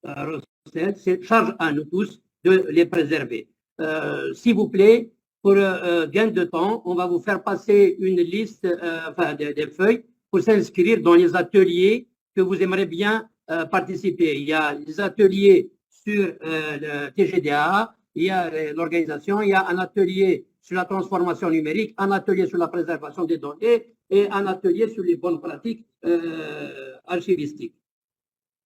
recettes, c'est charge à nous tous de les préserver. S'il vous plaît, pour gain de temps, on va vous faire passer une liste, enfin des feuilles pour s'inscrire dans les ateliers que vous aimeriez bien participer. Il y a les ateliers sur le TGDA, il y a l'organisation, il y a un atelier sur la transformation numérique, un atelier sur la préservation des données et un atelier sur les bonnes pratiques archivistiques.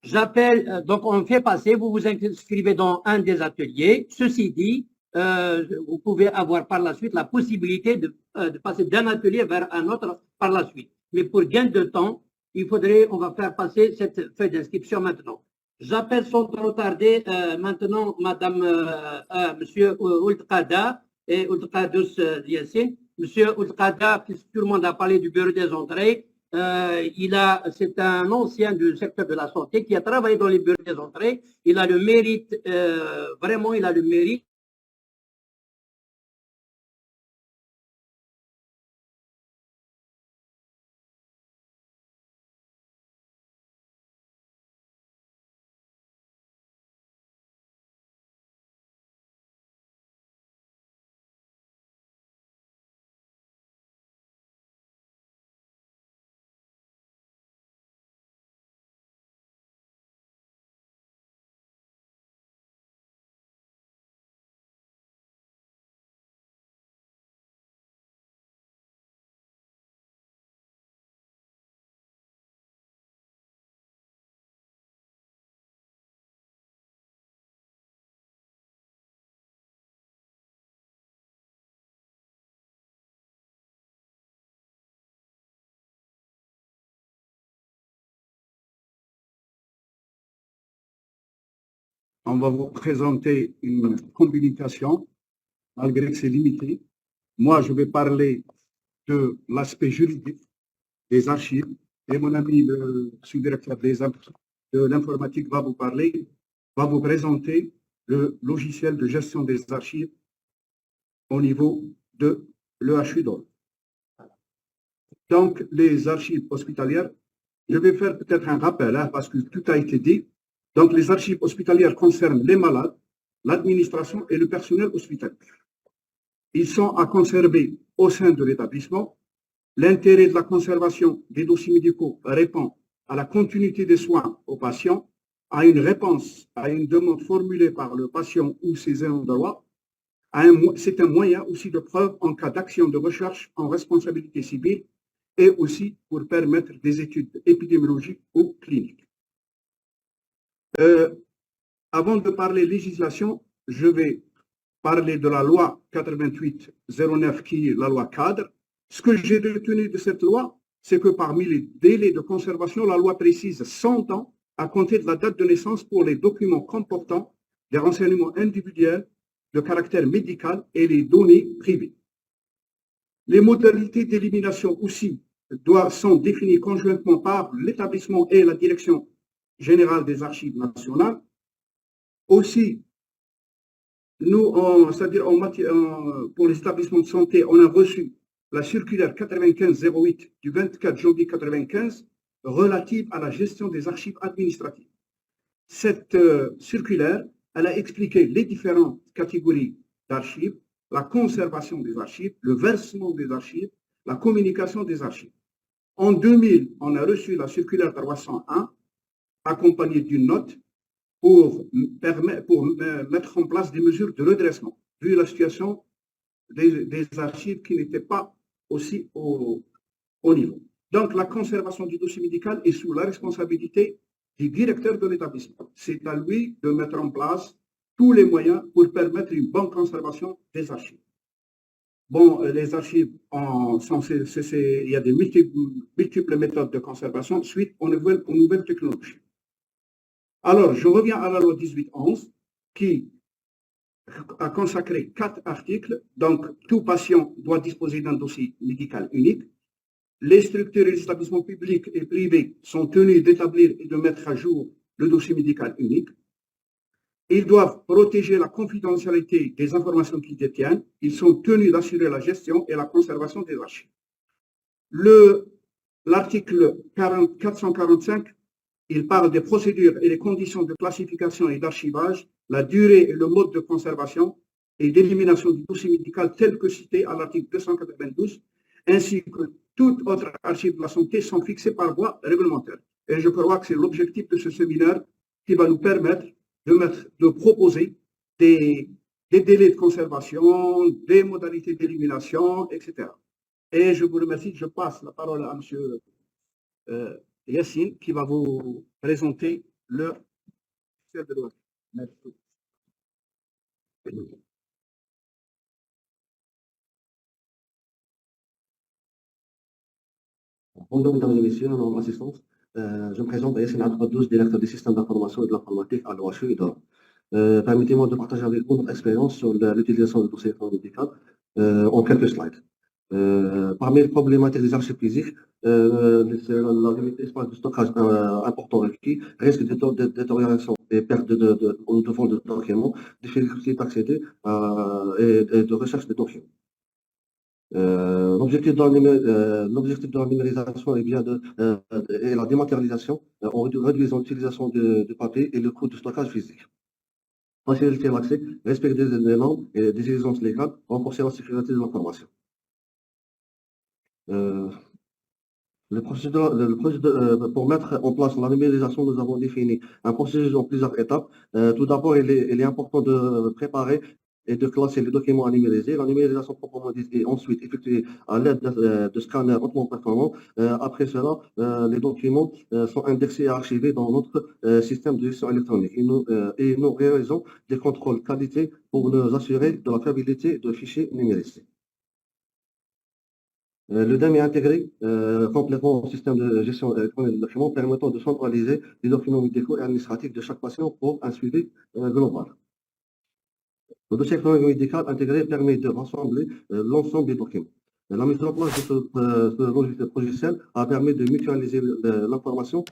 J'appelle, donc on fait passer, vous vous inscrivez dans un des ateliers. Ceci dit, vous pouvez avoir par la suite la possibilité de passer d'un atelier vers un autre par la suite. Mais pour gain de temps, on va faire passer cette feuille d'inscription maintenant. J'appelle sans trop tarder maintenant Monsieur Oultkada et Oultkadous Yassine. Monsieur Oultkada, puisque tout le monde a parlé du bureau des entrées, c'est un ancien du secteur de la santé qui a travaillé dans les bureaux des entrées. Il a le mérite, vraiment, il a le mérite. On va vous présenter une communication, malgré que c'est limité. Moi, je vais parler de l'aspect juridique des archives et mon ami, le sous-directeur de l'informatique, va vous présenter le logiciel de gestion des archives au niveau de l'EHU d'Or. Donc, les archives hospitalières, je vais faire peut-être un rappel, parce que tout a été dit. Donc, les archives hospitalières concernent les malades, l'administration et le personnel hospitalier. Ils sont à conserver au sein de l'établissement. L'intérêt de la conservation des dossiers médicaux répond à la continuité des soins aux patients, à une réponse à une demande formulée par le patient ou ses ayants droit. C'est un moyen aussi de preuve en cas d'action de recherche en responsabilité civile et aussi pour permettre des études épidémiologiques ou cliniques. Avant de parler législation, je vais parler de la loi 88-09 qui est la loi cadre. Ce que j'ai retenu de cette loi, c'est que parmi les délais de conservation, la loi précise 100 ans à compter de la date de naissance pour les documents comportant des renseignements individuels de caractère médical et les données privées. Les modalités d'élimination aussi sont définies conjointement par l'établissement et la direction générale des archives nationales. Aussi, nous, c'est-à-dire pour les établissements de santé, on a reçu la circulaire 95-08 du 24 janvier 95 relative à la gestion des archives administratives. Cette circulaire, elle a expliqué les différentes catégories d'archives, la conservation des archives, le versement des archives, la communication des archives. En 2000, on a reçu la circulaire 301 accompagnée d'une note pour mettre en place des mesures de redressement, vu la situation des archives qui n'étaient pas aussi au niveau. Donc, la conservation du dossier médical est sous la responsabilité du directeur de l'établissement. C'est à lui de mettre en place tous les moyens pour permettre une bonne conservation des archives. Bon, les archives, il y a des multiples méthodes de conservation suite aux nouvelles technologies. Alors, je reviens à la loi 1811 qui a consacré 4 articles. Donc, tout patient doit disposer d'un dossier médical unique. Les structures et les établissements publics et privés sont tenus d'établir et de mettre à jour le dossier médical unique. Ils doivent protéger la confidentialité des informations qu'ils détiennent. Ils sont tenus d'assurer la gestion et la conservation des archives. L'article 445, Il parle des procédures et les conditions de classification et d'archivage, la durée et le mode de conservation et d'élimination du dossier médical tel que cité à l'article 292, ainsi que toute autre archive de la santé sont fixés par voie réglementaire. Et je crois que c'est l'objectif de ce séminaire qui va nous permettre de proposer des délais de conservation, des modalités d'élimination, etc. Et je vous remercie. Je passe la parole à M. Yassine qui va vous présenter le chef de loi. Merci. Bonjour, mesdames et messieurs, en mon assistance. Je me présente Yassine Abdouadouz, directeur des systèmes d'information et de l'informatique à l'OHU et d'Or. Permettez-moi de partager avec vous notre expérience sur l'utilisation du dossier électronique médical en quelques slides. Parmi les problématiques des archives physiques, la limite d'espace de stockage important requis, risque de détérioration et perte de fond de documents, difficulté d'accéder et de recherche de documents. L'objectif de la numérisation est bien et la dématérialisation en réduisant l'utilisation du papier et le coût de stockage physique. Faciliter l'accès, respecter les normes et des exigences légales, renforcer la sécurité de l'information. Pour mettre en place la numérisation, nous avons défini un processus en plusieurs étapes. Tout d'abord, il est important de préparer et de classer les documents à numériser. La numérisation proprement dite est ensuite effectuée à l'aide de scanners hautement performants. Après cela, les documents sont indexés et archivés dans notre système de gestion électronique. Et nous réalisons des contrôles qualité pour nous assurer de la fiabilité de fichiers numérisés. Le DEM est intégré complètement au système de gestion électronique des documents permettant de centraliser les documents médicaux et administratifs de chaque patient pour un suivi global. Le dossier électronique médical intégré permet de rassembler l'ensemble des documents. La mise en place de ce logiciel a permis de mutualiser l'information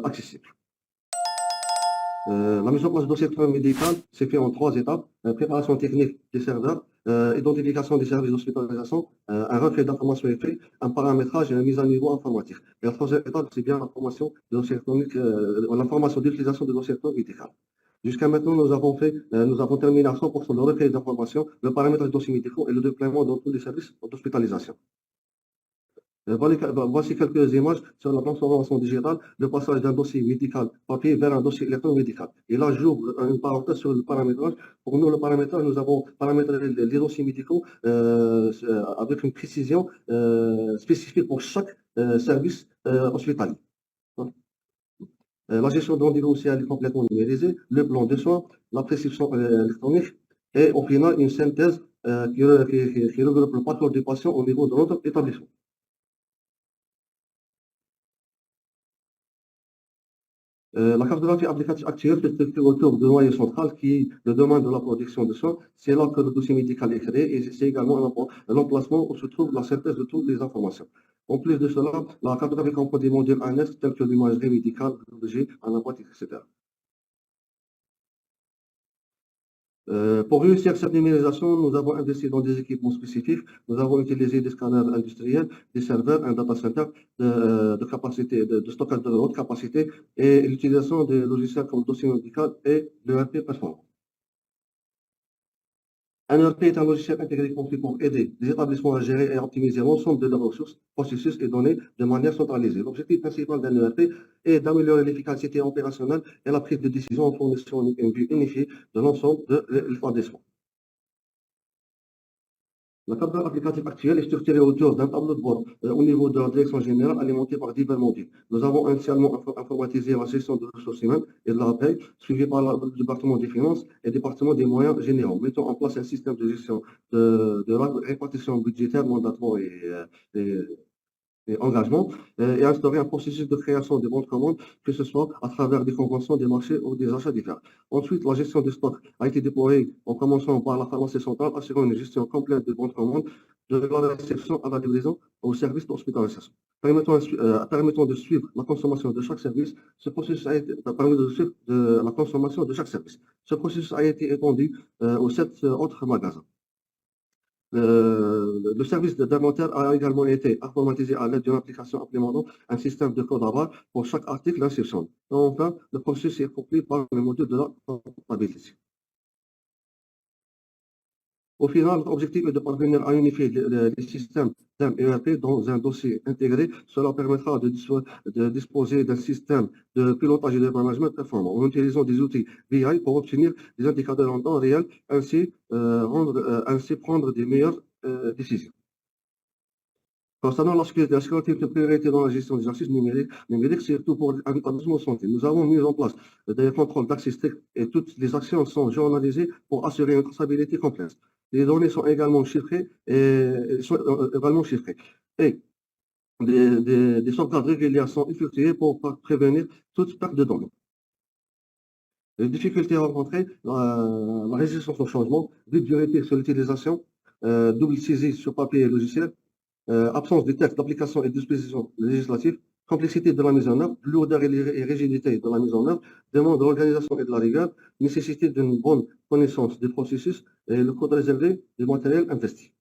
accessible. La mise en place du dossier électronique médical s'est fait en 3 étapes. Préparation technique des serveurs, identification des services d'hospitalisation, un recueil d'informations est fait, un paramétrage et une mise à niveau informatique. Et la 3e étape, c'est bien la formation de dossier électronique, la formation d'utilisation de dossier électronique médical. Jusqu'à maintenant, nous avons terminé à 100% le recueil d'informations, le paramétrage des dossiers médicaux et le déploiement dans tous les services d'hospitalisation. Voici quelques images sur la transformation digitale, le passage d'un dossier médical papier vers un dossier électronique médical. Et là, j'ouvre une parenthèse sur le paramétrage. Pour nous, le paramétrage, nous avons paramétré les dossiers médicaux avec une précision spécifique pour chaque service hospitalier. La gestion de rendez-vous aussi est complètement numérisée, le plan de soins, la prescription électronique et au final une synthèse qui regroupe le parcours du patient au niveau de notre établissement. La cartographie applicative actuelle se structure autour du noyau central qui est le domaine de la production de soins. C'est là que le dossier médical est créé et c'est également l'emplacement où se trouve la synthèse de toutes les informations. En plus de cela, la cartographie comprend des modules annexes tels que l'imagerie médicale, le biologie, informatique, etc. Pour réussir cette numérisation, nous avons investi dans des équipements spécifiques. Nous avons utilisé des scanners industriels, des serveurs, un data center de capacité, de stockage de haute capacité et l'utilisation des logiciels comme le dossier médical et l'ERP performant. Un ERP est un logiciel intégré conçu pour aider les établissements à gérer et à optimiser l'ensemble de leurs ressources, processus et données de manière centralisée. L'objectif principal d'un ERP est d'améliorer l'efficacité opérationnelle et la prise de décision en fournissant une vue unifiée de l'ensemble de l'établissement. La cartographie applicative actuelle est structurée autour d'un tableau de bord au niveau de la direction générale alimenté par divers modules. Nous avons initialement informatisé la gestion des ressources humaines et de la paie, suivi par le département des finances et le département des moyens généraux. Mettons en place un système de gestion de la répartition budgétaire, mandatement et engagement, et instaurer un processus de création des bons de commande, que ce soit à travers des conventions, des marchés ou des achats différents. Ensuite, la gestion des stocks a été déployée en commençant par la pharmacie centrale, assurant une gestion complète des bons de commande, de la réception à la livraison au service d'hospitalisation. Permettant de suivre la consommation de chaque service, ce processus a été étendu aux 7 autres magasins. Le service d'inventaire a également été informatisé à l'aide d'une application implémentant un système de code à barre pour chaque article d'inscription. Enfin, le processus est accompli par le module de la comptabilité. Au final, notre objectif est de parvenir à unifier les systèmes ERP dans un dossier intégré. Cela permettra de disposer d'un système de pilotage et de management performant en utilisant des outils BI pour obtenir des indicateurs en temps réel, ainsi prendre des meilleures décisions. Concernant la sécurité de priorité dans la gestion des archives numériques, surtout pour l'établissement de santé, nous avons mis en place des contrôles d'accès stricts et toutes les actions sont journalisées pour assurer une traçabilité complète. Les données sont également chiffrées et des sauvegardes régulières sont effectuées pour prévenir toute perte de données. Les difficultés rencontrées, la résistance au changement, vide juridique sur l'utilisation, double saisie sur papier et logiciel, absence de texte d'application et de dispositions législatives, complexité de la mise en œuvre, lourdeur et rigidité de la mise en œuvre, demande d'organisation et de la rigueur, nécessité d'une bonne connaissance des processus et le coût réservé du matériel investi.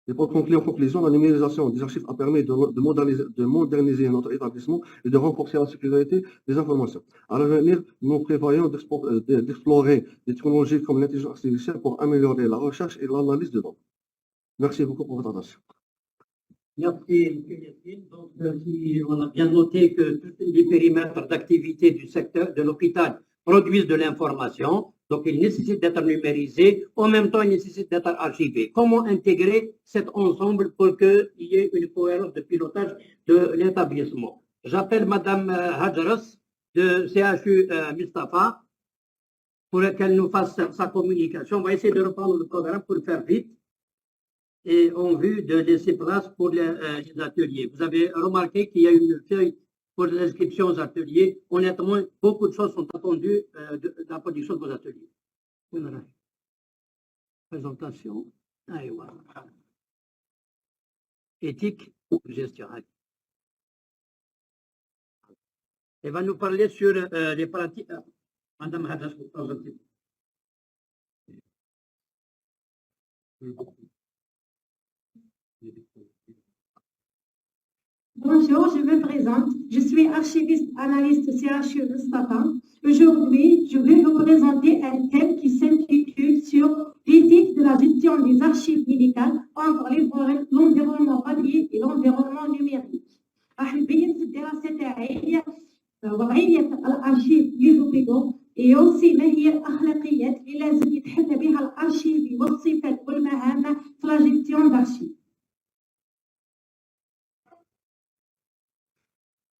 Et pour conclure, en conclusion, la numérisation des archives a permis de moderniser notre établissement et de renforcer la sécurité des informations. À l'avenir, nous prévoyons d'explorer des technologies comme l'intelligence artificielle pour améliorer la recherche et l'analyse de données. Merci beaucoup pour votre attention. Merci, M. Yassine. Donc, on a bien noté que tous les périmètres d'activité du secteur de l'hôpital produisent de l'information, donc ils nécessitent d'être numérisés, en même temps ils nécessitent d'être archivés. Comment intégrer cet ensemble pour qu'il y ait une cohérence de pilotage de l'établissement? J'appelle Madame Hadjaras de CHU Mustapha pour qu'elle nous fasse sa communication. On va essayer de reprendre le programme pour le faire vite et en vue de laisser place pour les ateliers. Vous avez remarqué qu'il y a une feuille pour l'inscription aux ateliers. Honnêtement, beaucoup de choses sont attendues de la production de vos ateliers. Voilà. Présentation. Allez, voilà. Éthique gestionnaire. Elle va nous parler sur les pratiques. Madame Hadas, vous présentez. Bonjour, je me présente. Je suis archiviste analyste CHU Mustapha. Aujourd'hui, je vais vous présenter un thème qui s'intitule sur l'éthique de la gestion des archives médicales entre l'environnement papier et l'environnement numérique. راح نبين في الدراسة تاعي وضعية الأرشيف للهوبيدو وأوسي ما هي الأخلاقيات اللي لازم يتحلى بها الأرشيفي والصفات والمهام في لا جيستيون دارشيف.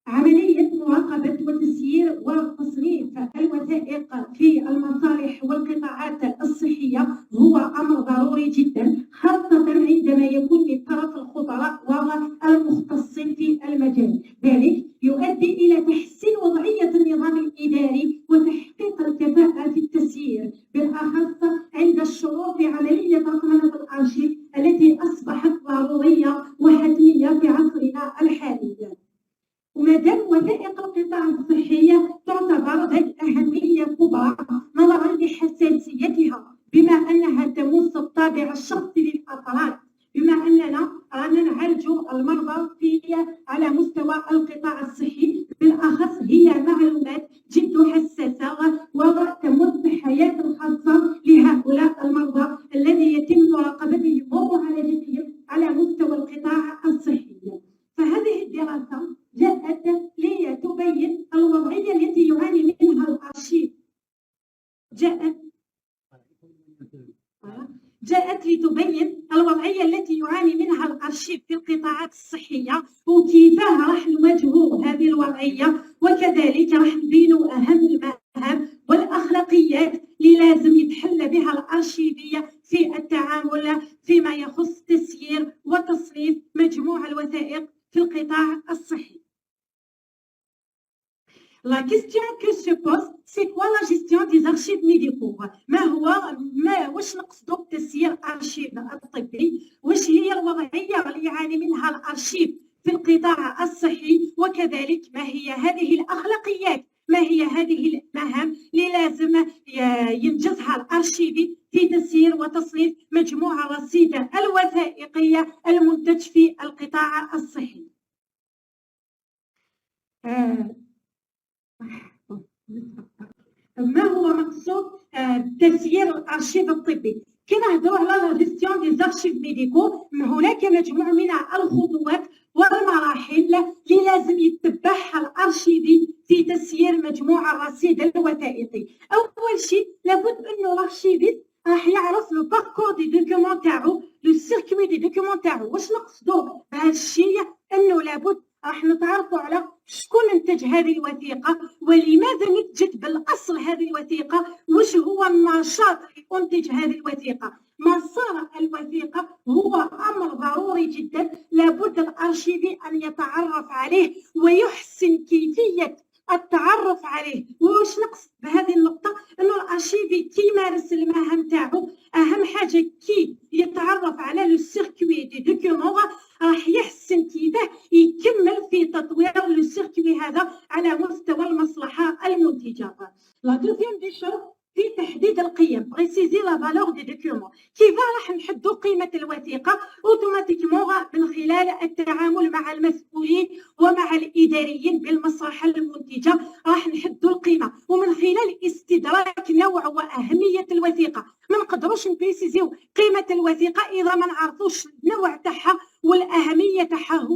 عملية مراقبة وتسيير وتصنيف الوثائق في المصالح والقطاعات الصحية هو أمر ضروري جدا، خاصة عندما يكون من طرف الخبراء والمختصين في المجال. ذلك يؤدي إلى تحسين وضعية النظام الإداري وتحقيق الكفاءة في التسيير، بالأخص عند الشروع في عملية رقمنة الأرشيف التي أصبحت ضرورية وحتمية في عصرنا الحالي. ومادام وثائق القطاع الصحي تعتبر ذات أهمية كبرى نظرا لحساسيتها، بما أنها تمس الطابع الشخصي للأفراد، بما أننا رانا نعالج المرضى على مستوى القطاع الصحي، بالأخص هي معلومات جد حساسة وتمس الحياة الخاصة لهؤلاء المرضى الذي يتم مراقبتهم ومعالجتهم على مستوى القطاع الصحي. فهذه الدراسة جاءت لتبين الوضعية التي يعاني منها الأرشيف. جاءت لتبين الوضعية التي يعاني منها الأرشيف في القطاعات الصحية وكيفاه راح نواجهوا هذه الوضعية، وكذلك راح نبينوا أهم المهام والأخلاقيات اللي لازم يتحلى بها الأرشيفية في التعامل فيما يخص تسيير وتصنيف مجموع الوثائق في القطاع الصحي. La question que se pose, c'est quoi la gestion des archives médicaux؟ واش نقصدوا بتسيير أرشيف الطبي؟ واش هي الوضعية اللي يعاني منها الأرشيف في القطاع الصحي؟ وكذلك ما هي هذه الأخلاقيات ما هي هذه المهام اللي لازم ينجزها الارشيفي في تسيير وتصنيف مجموعة رصيدة الوثائقية المنتج في القطاع الصحي. ما هو مقصود تسيير الارشيف الطبي؟ كي نهضروا على لا جيستيون دي زارشيف ميديكو، هناك مجموعه من الخطوات والمراحل اللي لازم يتبعها الارشيفي في تسيير مجموعه الرصيد الوثائقي. اول شيء لابد انه الارشيفي راح يعرف لو باركور دي دوكيومون تاعو، لو سيركوي دي دوكيومون تاعو. واش نقصدوا بهذا الشيء؟ انه لابد راح نتعرفوا على شكون انتج هذه الوثيقه، ولماذا نتجت بالاصل هذه الوثيقه، واش هو النشاط اللي انتج هذه الوثيقه. مسار الوثيقه هو امر ضروري جدا، لابد الارشيفي ان يتعرف عليه ويحسن كيفيه التعرف عليه. واش نقصد بهذه النقطه؟ انه الارشيفي كي يمارس المهام تاعو اهم حاجه كي يتعرف على لو سيركوي دي دوكيومون راح يحسن كيفاه يكمل في تطوير لو سيركوي هذا على مستوى المصلحه المنتجه. لا دوزيام دي شوز في تحديد القيم، بريسيزي لا فالور دي دوكيومون. كيف راح نحددوا قيمه الوثيقه؟ اوتوماتيكمون من خلال التعامل مع المسؤولين ومع الاداريين بالمصلحه المنتجه راح نحددوا القيمه، ومن خلال استدراك نوع واهميه الوثيقه. ما نقدروش نبريسيزيو قيمه الوثيقه اذا ما نعرفوش النوع تاعها والاهميه تاعها.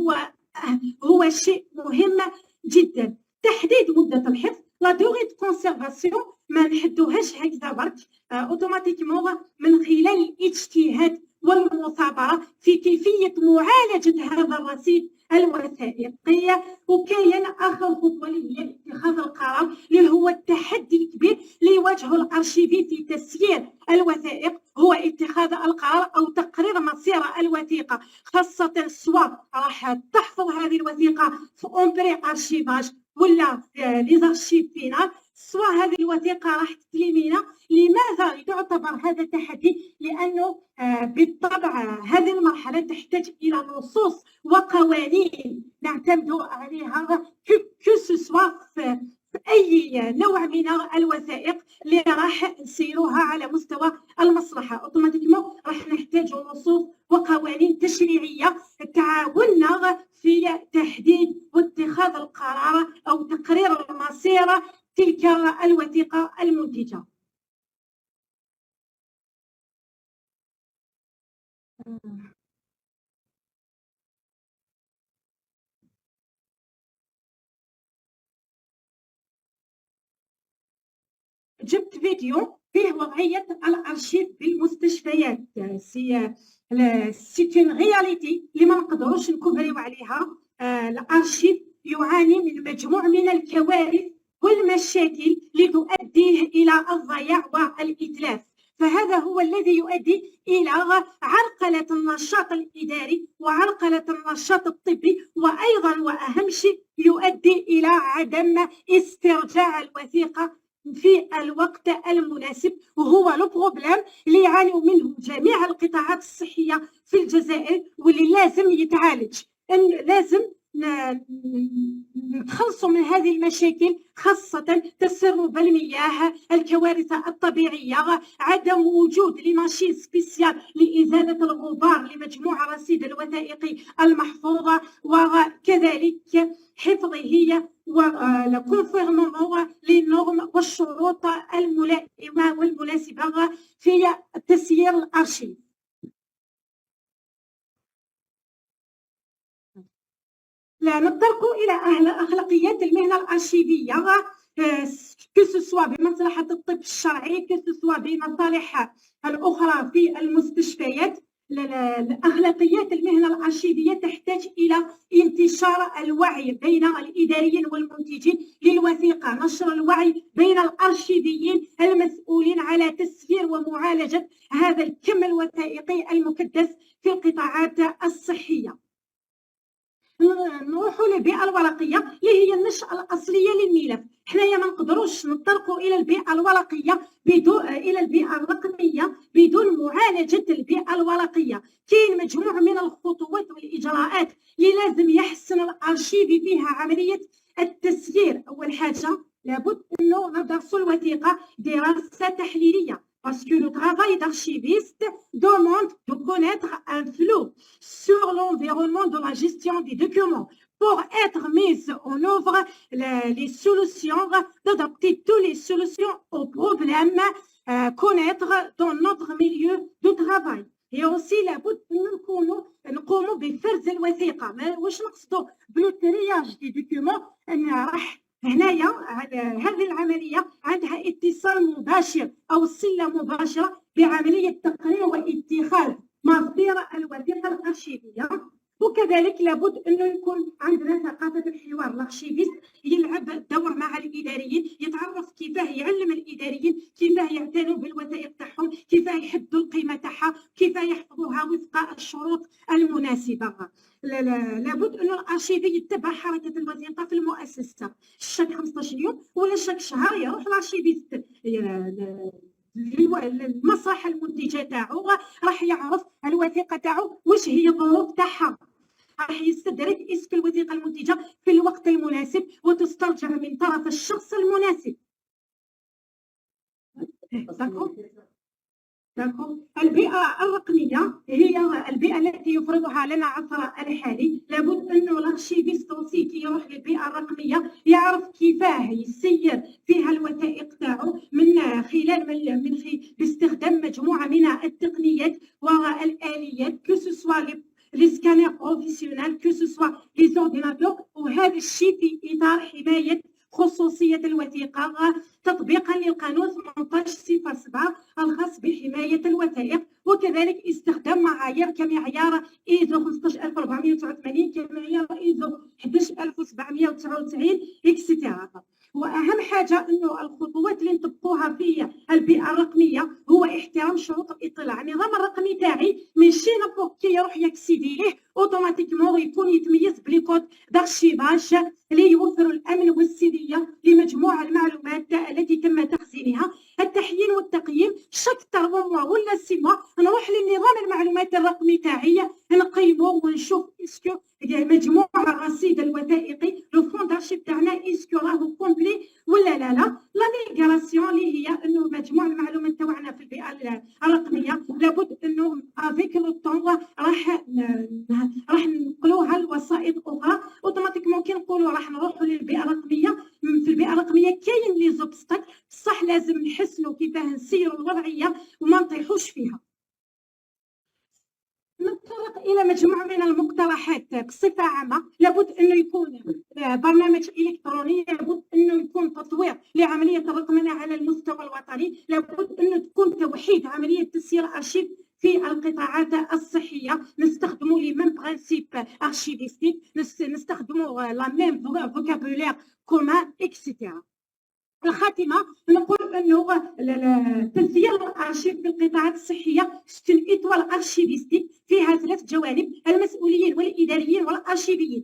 هو شيء مهم جدا. تحديد مده الحفظ، لا دوغي دو كونسيرفاسيون ما نحدوهاش هكذا برك، اوتوماتيكمون من خلال الاجتهاد والمثابره في كيفيه معالجه هذا الرصيد الوثائقي. وكاين اخر خطوه اللي هي اتخاذ القرار، اللي هو التحدي الكبير اللي يواجهه الارشيفي في تسيير الوثائق، هو اتخاذ القرار او تقرير مصير الوثيقه، خاصه سواء راح تحفظ هذه الوثيقه في اونبري ارشيفاج ولا لي زارشيف فينال، سواء هذه الوثيقه راح تتلمينا. لماذا يعتبر هذا تحدي؟ لانه بالطبع هذه المرحله تحتاج الى نصوص وقوانين نعتمد عليها كو سوا في اي نوع من الوثائق اللي راح نسيروها على مستوى المصلحه. اوتوماتيكمون راح نحتاج نصوص وقوانين تشريعيه تعاوننا في تحديد واتخاذ القرار او تقرير المصير تلك الوثيقه المنتجه. جبت فيديو فيه وضعيه الارشيف بالمستشفيات. سي اون رياليتي اللي ما نقدروش نكبريو عليها. الارشيف يعاني من مجموعه من الكوارث والمشاكل اللي تؤدي الى الضياع والاتلاف، فهذا هو الذي يؤدي الى عرقله النشاط الاداري وعرقله النشاط الطبي، وايضا واهم شيء يؤدي الى عدم استرجاع الوثيقه في الوقت المناسب. وهو لو بروبليم اللي يعاني منه جميع القطاعات الصحيه في الجزائر واللي لازم يتعالج. ان لازم نتخلصوا من هذه المشاكل، خاصة تسرب المياه، الكوارث الطبيعية، عدم وجود لماشين سبيسيال لإزالة الغبار لمجموعة رصيد الوثائقي المحفوظة، وكذلك حفظه والكونفيرمون للنورم والشروط الملائمة والمناسبة في تسيير الأرشيف. لا نطرق إلى أخلاقيات المهنة الأرشيفية، كسوا بمصلحة الطب الشرعي كسوا بمصالح الأخرى في المستشفيات. أخلاقيات المهنة الأرشيفية تحتاج إلى انتشار الوعي بين الإداريين والمنتجين للوثيقة، نشر الوعي بين الأرشيفيين المسؤولين على تسيير ومعالجة هذا الكم الوثائقي المكدس في القطاعات الصحية. نروحوا للبيئه الورقيه اللي هي النشأة الأصلية للملف. حنايا ما نقدروش نطرقوا إلى البيئة الورقية بدون إلى البيئة الرقمية بدون معالجة البيئة الورقية. كاين مجموعة من الخطوات والإجراءات اللي لازم يحسن الأرشيفي فيها عملية التسيير. أول حاجة لابد انه ندرسوا الوثيقه دراسه تحليليه. Parce que le travail d'archiviste demande de connaître un flou sur l'environnement de la gestion des documents pour être mise en œuvre les solutions, d'adapter toutes les solutions aux problèmes connaître dans notre milieu de travail. Et aussi لابد نقوموا بفرز الوثيقه. واش نقصدوا بالترياج دي دوكيومون؟ ان راح هنايا هذه العمليه عندها اتصال مباشر او صله مباشره بعمليه تقرير واتخاذ مصدر الوثيقه الارشيفيه. وكذلك لابد انه يكون عندنا ثقافه الحوار. الارشيفيست يلعب دور مع الاداريين، يتعرف كيفاه يعلم الاداريين كيفاه يعتنوا بالوثائق تاعهم، كيفاه يحدوا القيمه تاعها، كيفاه يحفظوها وفق الشروط المناسبه. لابد انه الارشيفي يتبع حركه الوثيقه في المؤسسه. شاك 15 يوم ولا شاك شهر يروح الارشيفيست المصلحه المنتجه تاعو، راح يعرف الوثيقه تاعو واش هي الظروف تاعها، راح يستدرك اسك الوثيقه المنتجه في الوقت المناسب وتسترجع من طرف الشخص المناسب. البيئة الرقمية هي البيئة التي يفرضها لنا عصر الحالي. لابد أنه الارشيفيست كي يروح للبيئة الرقمية يعرف كيفاه يسير فيها الوثائق تاعو من خلال باستخدام مجموعة من التقنيات والآليات كو سوسوا لي سكانير بروفيسيونيل كو سوسوا لي زورديناتور، وهذا الشيء في إطار حماية خصوصية الوثيقة تطبيقا للقانون 1807 الخاص بحماية الوثائق، وكذلك استخدام معايير كمعيار إيزو 15489 كمعيار إيزو 11799 إكسترا. واهم حاجه انه الخطوات اللي نطبقوها في البيئه الرقميه هو احترام شروط الاطلاع. النظام الرقمي تاعي ماشي نابورت كي يروح يكسيدي ليه اوتوماتيكمون يكون يتميز بلي كود دارشيفاج اللي يوفر الامن والسريه لمجموعه المعلومات التي تم تخزينها. التحيين والتقييم شاك 3 موا ولا 6 موا نروح للنظام المعلومات الرقمي تاعي نقيمو ونشوف اسكو مجموعه رصيد الوثائقي لو فون دارشيف تاعنا اسكو راهو كومبلي ولا لا. لا ميغراسيون اللي هي انه مجموع المعلومات تاعنا في البيئه الرقميه لابد انه افيك لو طون راح ننقلوها لوسائط اخرى اوتوماتيكمون. كي نقولوا راح نروحوا للبيئه الرقميه، في البيئه الرقميه كاين لي زوبستاك صح، لازم نحسنوا كيفاه نسيروا الوضعيه وما نطيحوش فيها. نتطرق الى مجموعه من المقترحات بصفه عامه. لابد انه يكون برنامج الكتروني، لابد انه يكون تطوير لعمليه الرقمنه على المستوى الوطني، لابد انه تكون توحيد عمليه تسيير ارشيف في القطاعات الصحيه، نستخدموا لي ميم برانسيب ارشيفيستيك، نستخدموا لا ميم فوكابولير كومان اكسيتيرا. الخاتمه نقول انه تسيير الارشيف في القطاعات الصحيه ستون ايطوال ارشيفيستيك فيها 3 جوانب: المسؤولين والاداريين والارشيفيين.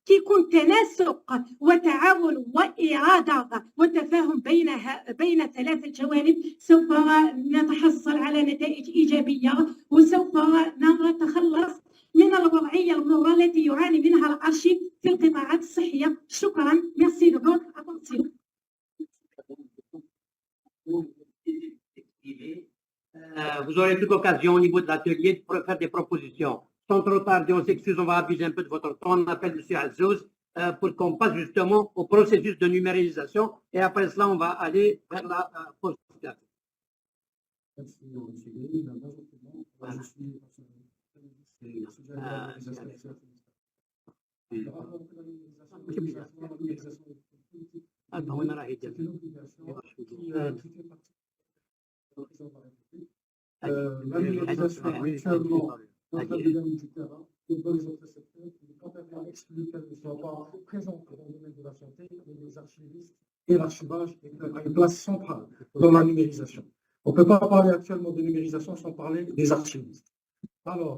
كيكون تناسق وتعاون واراده وتفاهم بين 3 الجوانب سوف نتحصل على نتائج ايجابيه، وسوف نتخلص من الوضعيه المره التي يعاني منها الارشيف في القطاعات الصحيه. شكرا. ميرسي دو فوتر اتونسيون. Vous aurez toute l'occasion au niveau de l'atelier de faire des propositions. Sans trop tarder, on s'excuse, on va abuser un peu de votre temps. On appelle M. Azouz pour qu'on passe justement au processus de numérisation et après cela, on va aller vers la post-classe. La numérisation actuellement dans le domaine du terrain et dans les autres secteurs, quand elle explique qu'elle ne soit pas présente dans le domaine de la santé, les archivistes et l'archivage a une place centrale dans la numérisation. On ne peut pas parler actuellement de numérisation sans parler des archivistes. Alors,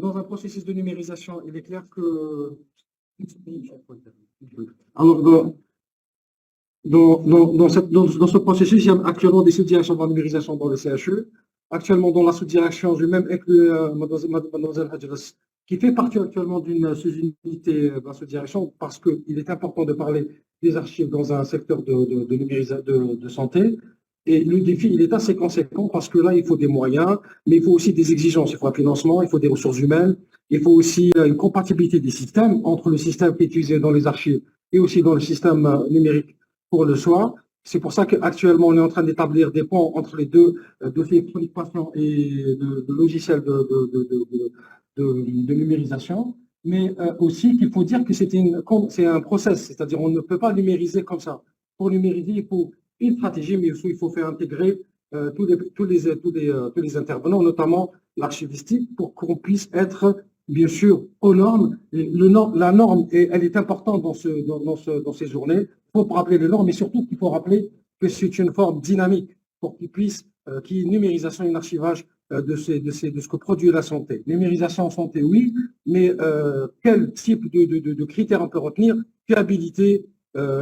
dans un processus de numérisation, il est clair que Alors, dans ce processus, il y a actuellement des situations de numérisation dans le CHU. actuellement dans la sous-direction. J'ai même inclus mademoiselle Hadjras, qui fait partie actuellement d'une sous-unité de la sous-direction, parce qu'il est important de parler des archives dans un secteur de santé. Et le défi, il est assez conséquent parce que là, il faut des moyens, mais il faut aussi des exigences. Il faut un financement, il faut des ressources humaines, il faut aussi une compatibilité des systèmes entre le système qui est utilisé dans les archives et aussi dans le système numérique pour le soin. C'est pour ça qu'actuellement, on est en train d'établir des ponts entre les deux dossiers électroniques patients et de logiciels de numérisation. Mais aussi qu'il faut dire que c'est un process, c'est-à-dire on ne peut pas numériser comme ça. Pour numériser, il faut une stratégie, mais aussi il faut faire intégrer tous les intervenants, notamment l'archivistique, pour qu'on puisse être, bien sûr, aux normes. La norme, elle est importante dans ces journées. Il faut rappeler les normes, mais surtout qu'il faut rappeler que c'est une forme dynamique pour qu'il puisse, qu'il y ait une numérisation et un archivage de ce que produit la santé. Numérisation en santé, oui, mais quel type de critères on peut retenir? Fiabilité,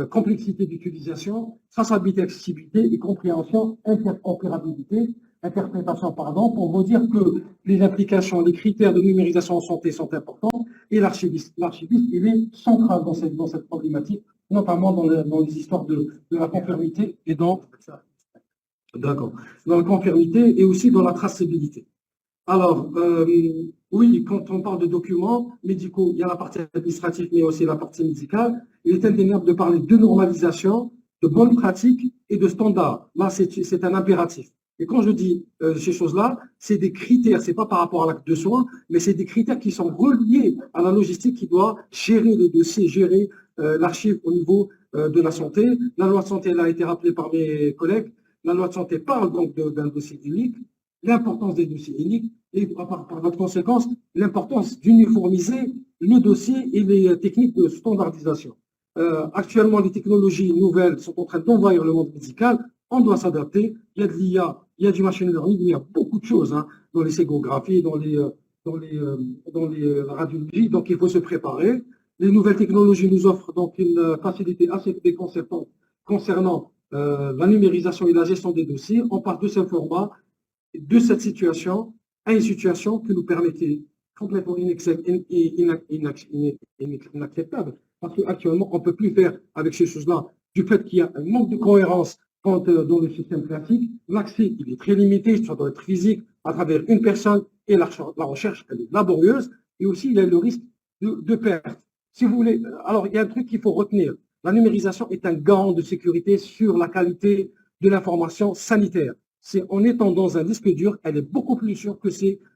complexité d'utilisation, traçabilité, accessibilité et compréhension, interprétation, pour vous dire que les applications, les critères de numérisation en santé sont importants et l'archiviste, il est central dans cette problématique, notamment dans les histoires de la conformité et dans la conformité et aussi dans la traçabilité. Alors, oui, quand on parle de documents médicaux, il y a la partie administrative, mais aussi la partie médicale. Il est indéniable de parler de normalisation, de bonnes pratiques et de standards. Là, c'est un impératif. Et quand je dis ces choses-là, c'est des critères, c'est pas par rapport à l'acte de soins, mais c'est des critères qui sont reliés à la logistique qui doit gérer les dossiers, gérer l'archive au niveau de la santé. La loi de santé, elle a été rappelée par mes collègues. La loi de santé parle donc d'un dossier unique, l'importance des dossiers uniques et par votre conséquence, l'importance d'uniformiser le dossier et les techniques de standardisation. Actuellement, les technologies nouvelles sont en train d'envahir le monde médical. On doit s'adapter. Il y a de l'IA, il y a du machine learning, il y a beaucoup de choses dans les ségographies, dans les radiologies. Donc, il faut se préparer. Les nouvelles technologies nous offrent donc une facilité assez déconcertante concernant la numérisation et la gestion des dossiers. On part de ce format, de cette situation à une situation qui nous permettait complètement inacceptable. Parce qu'actuellement, on ne peut plus faire avec ces choses-là, du fait qu'il y a un manque de cohérence dans le système classique. L'accès, il est très limité, ça doit être physique à travers une personne et la recherche, elle est laborieuse. Et aussi, il y a le risque de perte. Si vous voulez, alors il y a un truc qu'il faut retenir. La numérisation est un gant de sécurité sur la qualité de l'information sanitaire. C'est en étant dans un disque dur, elle est beaucoup plus sûre que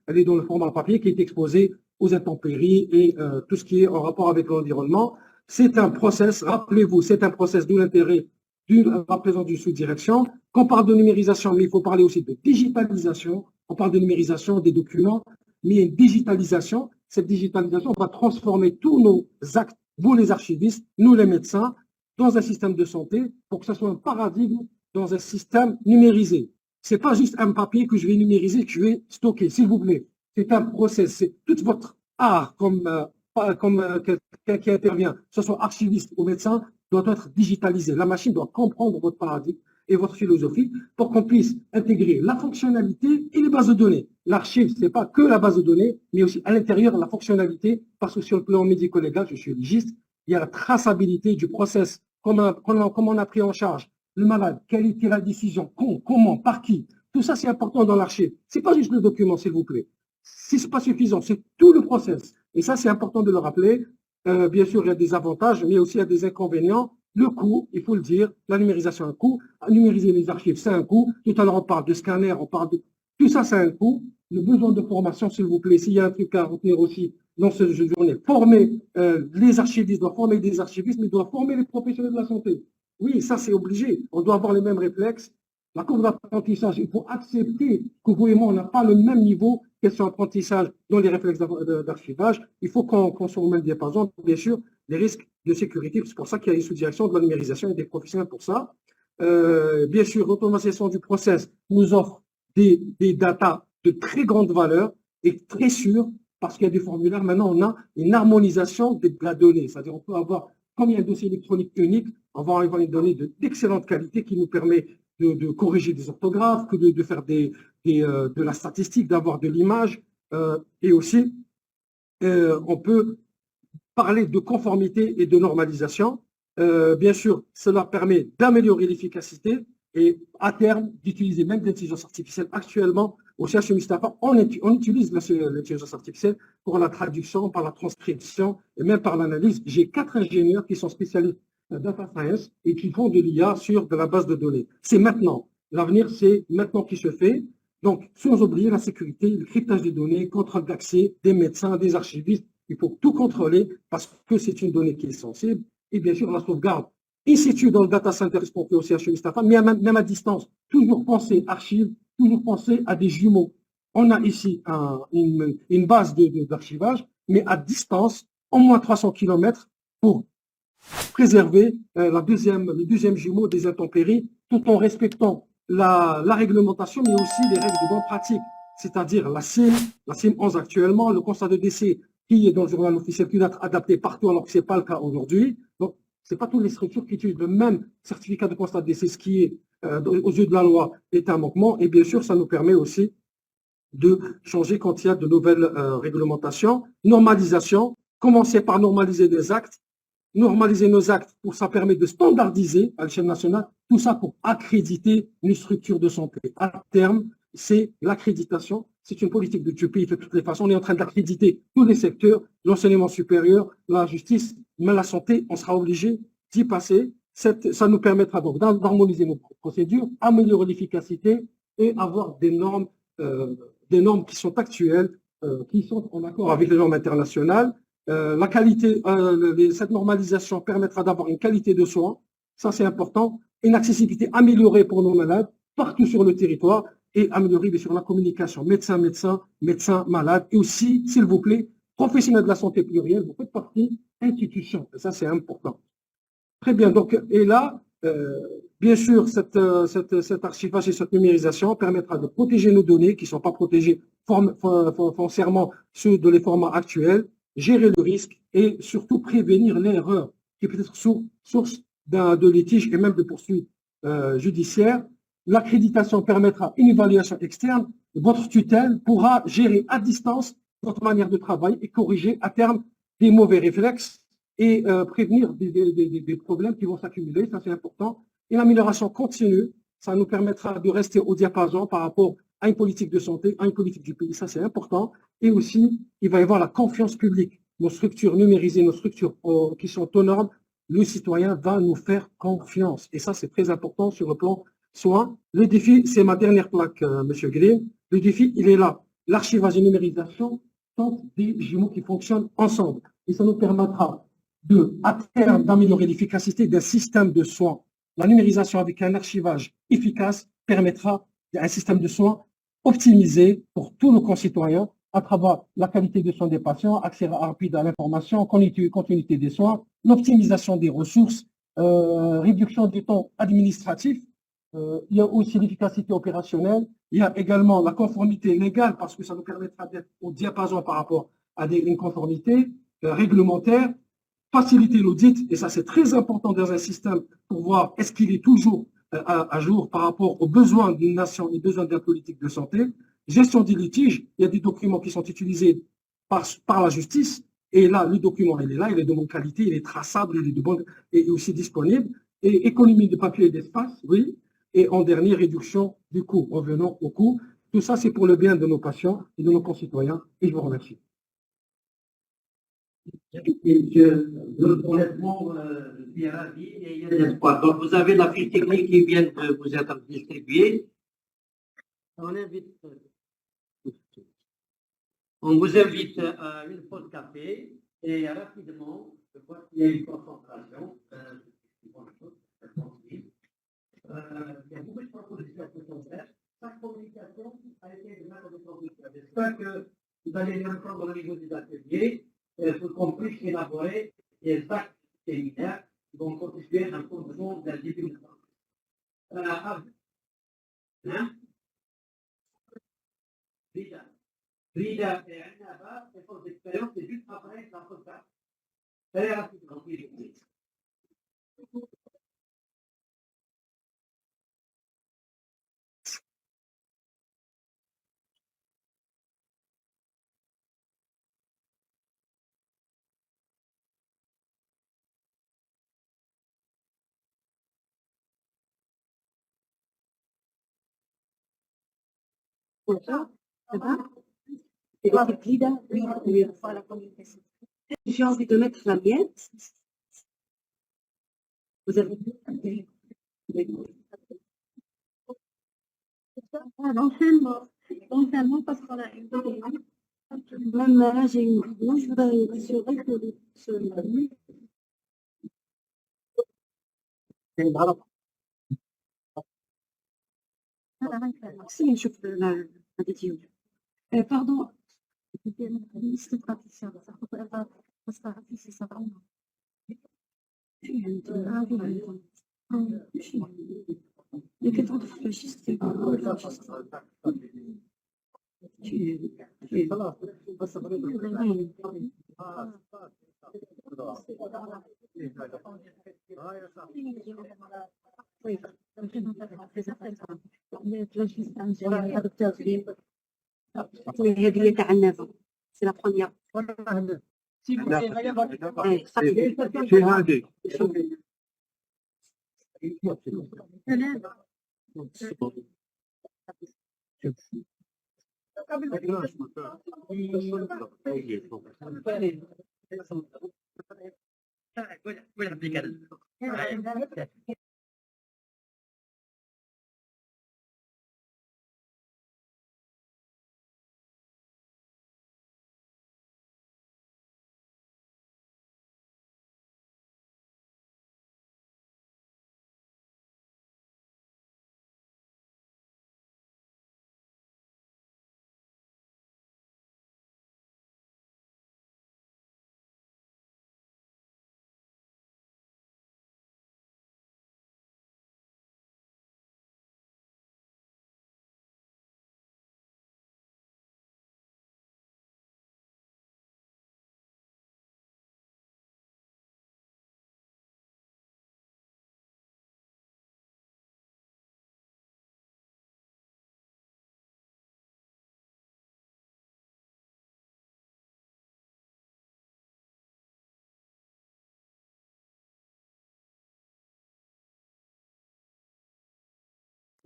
elle est dans le format papier qui est exposé aux intempéries et tout ce qui est en rapport avec l'environnement. C'est un process, rappelez-vous, c'est un process d'où l'intérêt de la présence d'une sous-direction. Quand on parle de numérisation, mais il faut parler aussi de digitalisation. On parle de numérisation des documents, mais une digitalisation. Cette digitalisation va transformer tous nos actes, vous les archivistes, nous les médecins, dans un système de santé pour que ce soit un paradigme dans un système numérisé. Ce n'est pas juste un papier que je vais numériser, que je vais stocker, s'il vous plaît. C'est un process, c'est tout votre art comme quelqu'un qui intervient, que ce soit archiviste ou médecin, doit être digitalisé. La machine doit comprendre votre paradigme et votre philosophie pour qu'on puisse intégrer la fonctionnalité et les bases de données. L'archive, ce n'est pas que la base de données, mais aussi à l'intérieur la fonctionnalité, parce que sur le plan médico-légal, je suis légiste, il y a la traçabilité du process, comment on a pris en charge le malade, quelle était la décision, comment, par qui. Tout ça, c'est important dans l'archive. Ce n'est pas juste le document, s'il vous plaît. Si ce n'est pas suffisant, c'est tout le process. Et ça, c'est important de le rappeler. Bien sûr, il y a des avantages, mais aussi il y a des inconvénients. Le coût, il faut le dire, la numérisation a un coût. Numériser les archives, c'est un coût. Tout à l'heure, on parle de scanner, on parle de... Tout ça, c'est un coût. Le besoin de formation, s'il vous plaît, s'il y a un truc à retenir aussi dans cette journée, former les archivistes, doit former des archivistes, mais doit former les professionnels de la santé. Oui, ça, c'est obligé. On doit avoir les mêmes réflexes. La courbe d'apprentissage, il faut accepter que vous et moi, on n'a pas le même niveau question d'apprentissage dans les réflexes d'archivage. Il faut qu'on soit au même diapason. Bien sûr, les risques de sécurité, c'est pour ça qu'il y a une sous-direction de la numérisation et des professionnels pour ça. Bien sûr, l'automatisation du process nous offre des datas de très grande valeur et très sûres, parce qu'il y a des formulaires. Maintenant, on a une harmonisation de la donnée. C'est-à-dire, on peut avoir, comme il y a un dossier électronique unique, on va avoir une donnée d'excellente qualité qui nous permet de corriger des orthographes, de faire des de la statistique, d'avoir de l'image, et aussi on peut parler de conformité et de normalisation. Bien sûr, cela permet d'améliorer l'efficacité et à terme d'utiliser même l'intelligence artificielle. Actuellement, au CHU Mustapha, on utilise l'intelligence artificielle pour la traduction, par la transcription et même par l'analyse. J'ai 4 ingénieurs qui sont spécialistes en data science et qui font de l'IA sur de la base de données. C'est maintenant. L'avenir, c'est maintenant qui se fait. Donc, sans oublier la sécurité, le cryptage des données, contrôle d'accès des médecins, des archivistes. Il faut tout contrôler parce que c'est une donnée qui est sensible. Et bien sûr, la sauvegarde in situ dans le data center, ce qu'on fait au CHU Mustapha, mais même à distance. Toujours penser archives, toujours penser à des jumeaux. On a ici une base d'archivage, mais à distance, au moins 300 km pour préserver le deuxième jumeau des intempéries, tout en respectant la réglementation, mais aussi les règles de bonne pratique, c'est-à-dire la CIM 11 actuellement, le constat de décès qui est dans le journal officiel, qui doit être adapté partout, alors que ce n'est pas le cas aujourd'hui. Donc, ce n'est pas toutes les structures qui utilisent le même certificat de constat de décès, ce qui est, aux yeux de la loi, est un manquement. Et bien sûr, ça nous permet aussi de changer quand il y a de nouvelles réglementations. Normalisation, commencer par normaliser des actes, normaliser nos actes, pour ça permet de standardiser à l'échelle nationale, tout ça pour accréditer une structure de santé. À terme, c'est l'accréditation, c'est une politique de pays de toutes les façons. On est en train d'accréditer tous les secteurs, l'enseignement supérieur, la justice, mais la santé, on sera obligé d'y passer. Ça nous permettra donc d'harmoniser nos procédures, améliorer l'efficacité et avoir des normes qui sont actuelles, qui sont en accord avec les normes internationales. La qualité, cette normalisation permettra d'avoir une qualité de soins, ça c'est important, une accessibilité améliorée pour nos malades partout sur le territoire et améliorer bien sûr la communication médecin-médecin, médecin-malade et aussi, s'il vous plaît, professionnels de la santé plurielle, vous faites partie institution, et ça c'est important. Très bien, donc, et là, bien sûr, cet archivage et cette numérisation permettra de protéger nos données qui ne sont pas protégées foncièrement de les formats actuels, gérer le risque et surtout prévenir l'erreur qui peut être source de litige et même de poursuites judiciaires. L'accréditation permettra une évaluation externe. Votre tutelle pourra gérer à distance votre manière de travail et corriger à terme des mauvais réflexes et prévenir des problèmes qui vont s'accumuler, ça c'est important. Et l'amélioration continue, ça nous permettra de rester au diapason par rapport à une politique de santé, à une politique du pays, ça c'est important. Et aussi, il va y avoir la confiance publique. Nos structures numérisées, nos structures qui sont aux normes, le citoyen va nous faire confiance. Et ça c'est très important sur le plan soins. Le défi, c'est ma dernière plaque, Monsieur Green. Le défi, il est là. L'archivage et numérisation sont des jumeaux qui fonctionnent ensemble. Et ça nous permettra à terme d'améliorer l'efficacité d'un système de soins. La numérisation avec un archivage efficace permettra un système de soins optimisé pour tous nos concitoyens à travers la qualité de soins des patients, accès rapide à l'information, continuité des soins, l'optimisation des ressources, réduction du temps administratif. Il y a aussi l'efficacité opérationnelle. Il y a également la conformité légale parce que ça nous permettra d'être au diapason par rapport à une conformité réglementaire. Faciliter l'audit, et ça c'est très important dans un système pour voir est-ce qu'il est toujours à jour par rapport aux besoins d'une nation et aux besoins de la politique de santé. Gestion des litiges, il y a des documents qui sont utilisés par la justice, et là, le document, il est là, il est de bonne qualité, il est traçable, il est de bonne, et aussi disponible. Et économie de papier et d'espace, oui. Et en dernier, réduction du coût, revenons au coût. Tout ça, c'est pour le bien de nos patients et de nos concitoyens, et je vous remercie. Honnêtement, je suis ravi et il y a de l'espoir. Donc, vous avez la fiche technique qui vient de vous être distribuée. On vous invite à une pause café et rapidement, je vois qu'il y a une concentration. Il y a beaucoup de propositions qui sont faites. Chaque communication a été de mettre des propositions. J'espère que vous allez les prendre au niveau des ateliers. Pour qu'on puisse élaborer des actes séminaires qui vont constituer un fondement de la divulgation. Frida et Annaba, et son expérience, c'est juste après la podcast. Très rapidement, Ça va? Et l'équipe leader, oui, il faut la communication. J'ai envie de mettre la mienne. Vous avez vu? L'enchaînement, parce qu'on a une même là, j'ai une vidéo, je voudrais m'assurer que c'est une chose la vidéo. Pardon, c'est praticien, ça peut être c'est ça vraiment. Il y a de fascistes. C'est la première.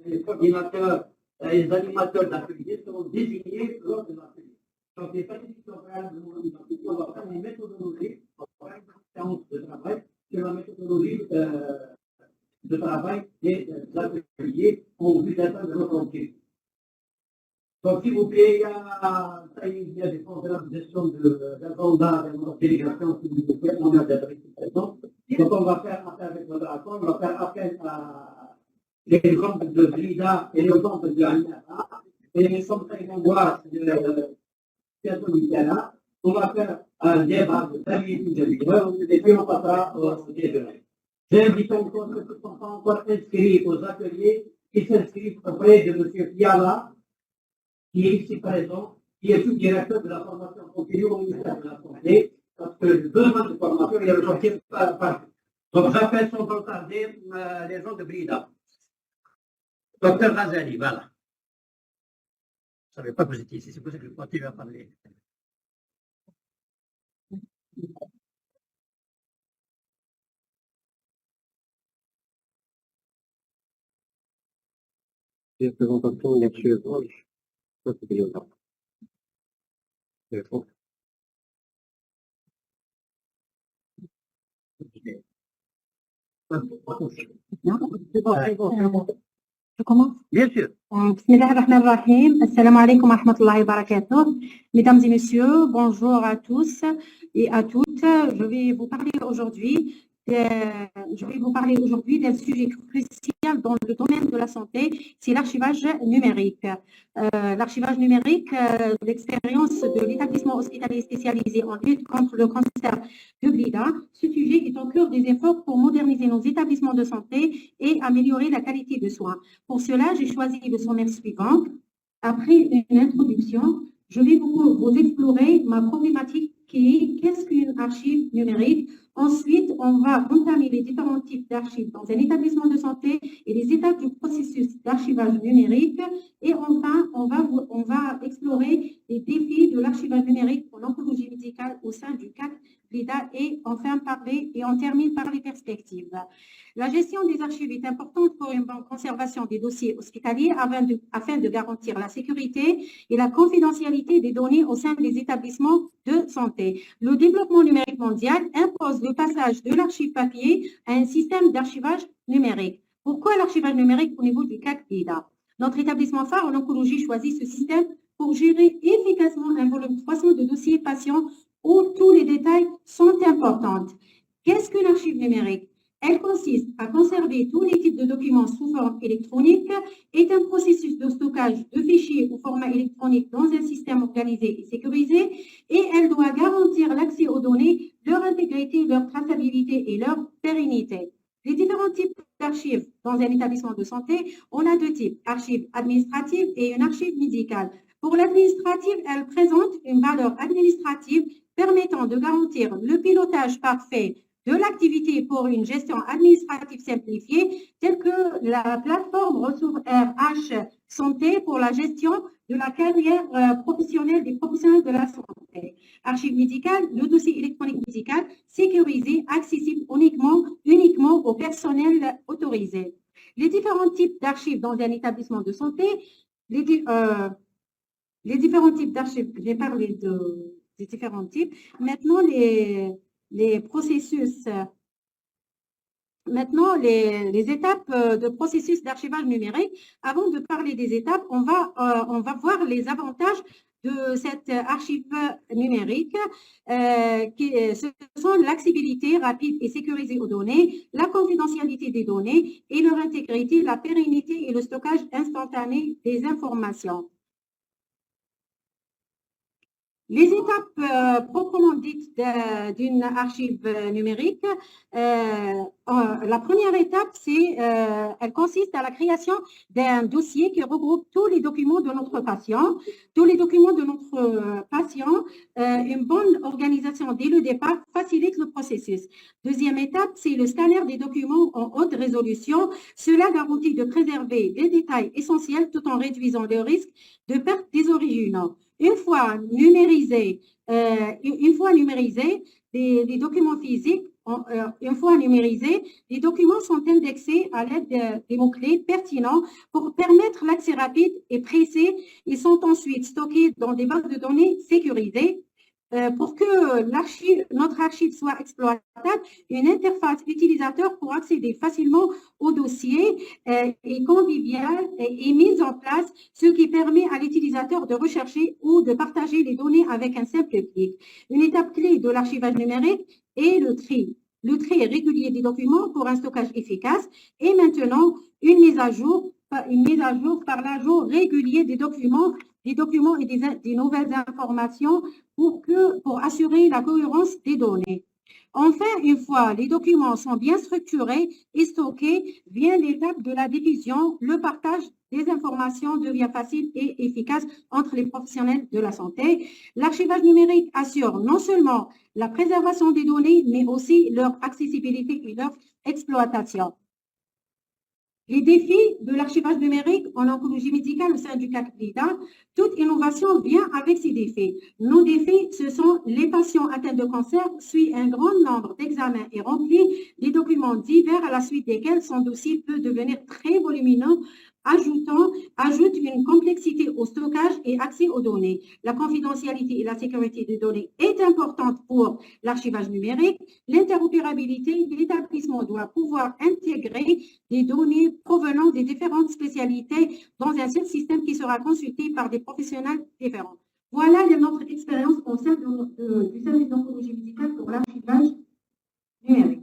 Les coordinateurs et les animateurs d'ateliers seront désignés lors de l'atelier. Donc, les participants préalablement identifiés, on va faire une méthodologie, on va faire une séance de travail sur la méthodologie de travail des ateliers en vue d'atteindre notre objectif. Donc, s'il vous plaît, il y a des conférences de gestion d'agenda de notre délégation, s'il vous plaît, on a des présents. Donc, on va faire appel avec notre accord, on va faire appel à l'exemple de Brida et l'exemple de Agnara, et l'exemple d'Angoisse de Piazza Lucana. On va faire un débat de 20 minutes de leader, et puis on passera au débat. J'invite encore ceux qui ne sont pas encore inscrits aux ateliers, qui s'inscrivent auprès de M. Fiala, qui est ici présent, qui est sous-directeur de la formation continue au ministère de la Santé, parce que le besoin de formation, il est ressorti partout. Donc, j'appelle sans retarder les gens de Brida. Docteur Razali, voilà. Je ne savais pas que vous étiez ici, c'est pour ça que je continue à parler. Les présentations, les suivantes, ça c'est bien. C'est bon. Je commence? Bien sûr. Bismillahirrahmanirrahim. Assalamu alaikum wa rahmatullahi wa barakatuh. Mesdames et messieurs, bonjour à tous et à toutes. Je vais vous parler aujourd'hui d'un sujet crucial dans le domaine de la santé, c'est l'archivage numérique. L'archivage numérique, l'expérience de l'établissement hospitalier spécialisé en lutte contre le cancer de Blida. Ce sujet est au cœur des efforts pour moderniser nos établissements de santé et améliorer la qualité de soins. Pour cela, j'ai choisi le sommaire suivant. Après une introduction, je vais vous explorer ma problématique qui est qu'est-ce qu'une archive numérique. Ensuite, on va entamer les différents types d'archives dans un établissement de santé et les étapes du processus d'archivage numérique. Et enfin, on va explorer les défis de l'archivage numérique pour l'oncologie médicale au sein du cadre LIDA et on termine par les perspectives. La gestion des archives est importante pour une bonne conservation des dossiers hospitaliers afin de garantir la sécurité et la confidentialité des données au sein des établissements de santé. Le développement numérique mondial impose le passage de l'archive papier à un système d'archivage numérique. Pourquoi l'archivage numérique au niveau du CAC LIDA? Notre établissement phare en oncologie choisit ce système pour gérer efficacement un volume croissant de dossiers patients où tous les détails sont importants. Qu'est-ce qu'une archive numérique? Elle consiste à conserver tous les types de documents sous forme électronique, est un processus de stockage de fichiers au format électronique dans un système organisé et sécurisé, et elle doit garantir l'accès aux données, leur intégrité, leur traçabilité et leur pérennité. Les différents types d'archives dans un établissement de santé, on a deux types, archives administratives et une archive médicale. Pour l'administrative, elle présente une valeur administrative permettant de garantir le pilotage parfait de l'activité pour une gestion administrative simplifiée, telle que la plateforme ressources RH Santé pour la gestion de la carrière professionnelle des professionnels de la santé. Archive médicale, le dossier électronique médical sécurisé, accessible uniquement au personnel autorisé. Les différents types d'archives dans un établissement de santé, les différents types d'archives, j'ai parlé des différents types. Maintenant, les processus, maintenant les étapes de processus d'archivage numérique. Avant de parler des étapes, on va voir les avantages de cette archive numérique, ce sont l'accessibilité rapide et sécurisée aux données, la confidentialité des données et leur intégrité, la pérennité et le stockage instantané des informations. Les étapes proprement dites d'une archive numérique, la première étape, elle consiste à la création d'un dossier qui regroupe tous les documents de notre patient. Une bonne organisation dès le départ facilite le processus. Deuxième étape, c'est le scanner des documents en haute résolution. Cela garantit de préserver les détails essentiels tout en réduisant le risque de perte des originaux. Une fois numérisés, les documents physiques, les documents sont indexés à l'aide des mots-clés pertinents pour permettre l'accès rapide et précis. Ils sont ensuite stockés dans des bases de données sécurisées. Pour que notre archive soit exploitable, une interface utilisateur pour accéder facilement au dossier est conviviale et mise en place, ce qui permet à l'utilisateur de rechercher ou de partager les données avec un simple clic. Une étape clé de l'archivage numérique est le tri. Le tri régulier des documents pour un stockage efficace et maintenant une mise à jour par l'ajout régulier des documents et des nouvelles informations pour assurer la cohérence des données. Enfin, une fois les documents sont bien structurés et stockés, vient l'étape de la diffusion. Le partage des informations devient facile et efficace entre les professionnels de la santé. L'archivage numérique assure non seulement la préservation des données, mais aussi leur accessibilité et leur exploitation. Les défis de l'archivage numérique en oncologie médicale au sein du CAC LIDA, toute innovation vient avec ses défis. Nos défis, ce sont les patients atteints de cancer suivent un grand nombre d'examens et remplissent des documents divers à la suite desquels son dossier peut devenir très volumineux, ajoute une complexité au stockage et accès aux données. La confidentialité et la sécurité des données est importante pour l'archivage numérique. L'interopérabilité, l'établissement doit pouvoir intégrer des données provenant des différentes spécialités dans un seul système qui sera consulté par des professionnels différents. Voilà notre expérience au sein du service d'oncologie médicale pour l'archivage numérique.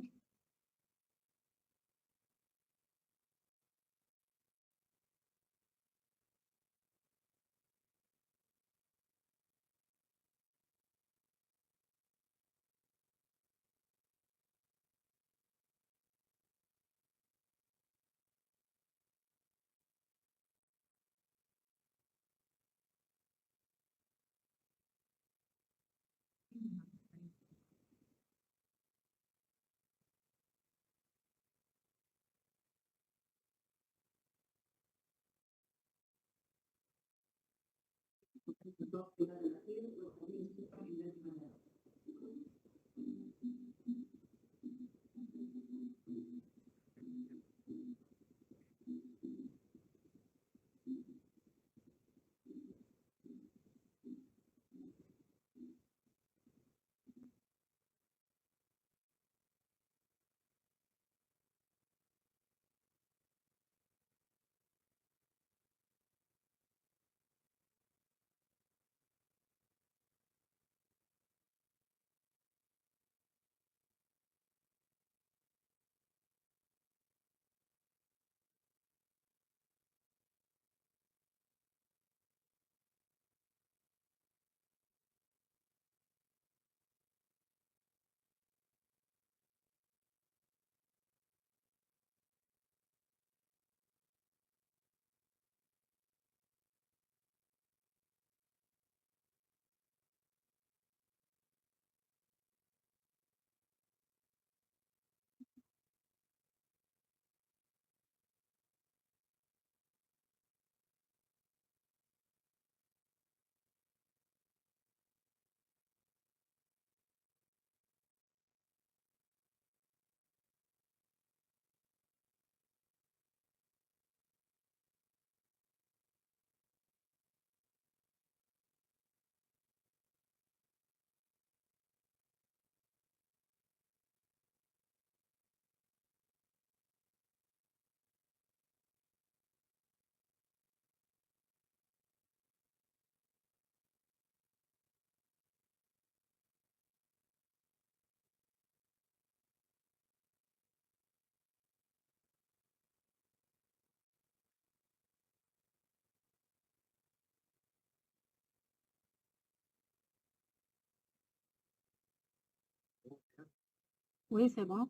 Oui, c'est bon.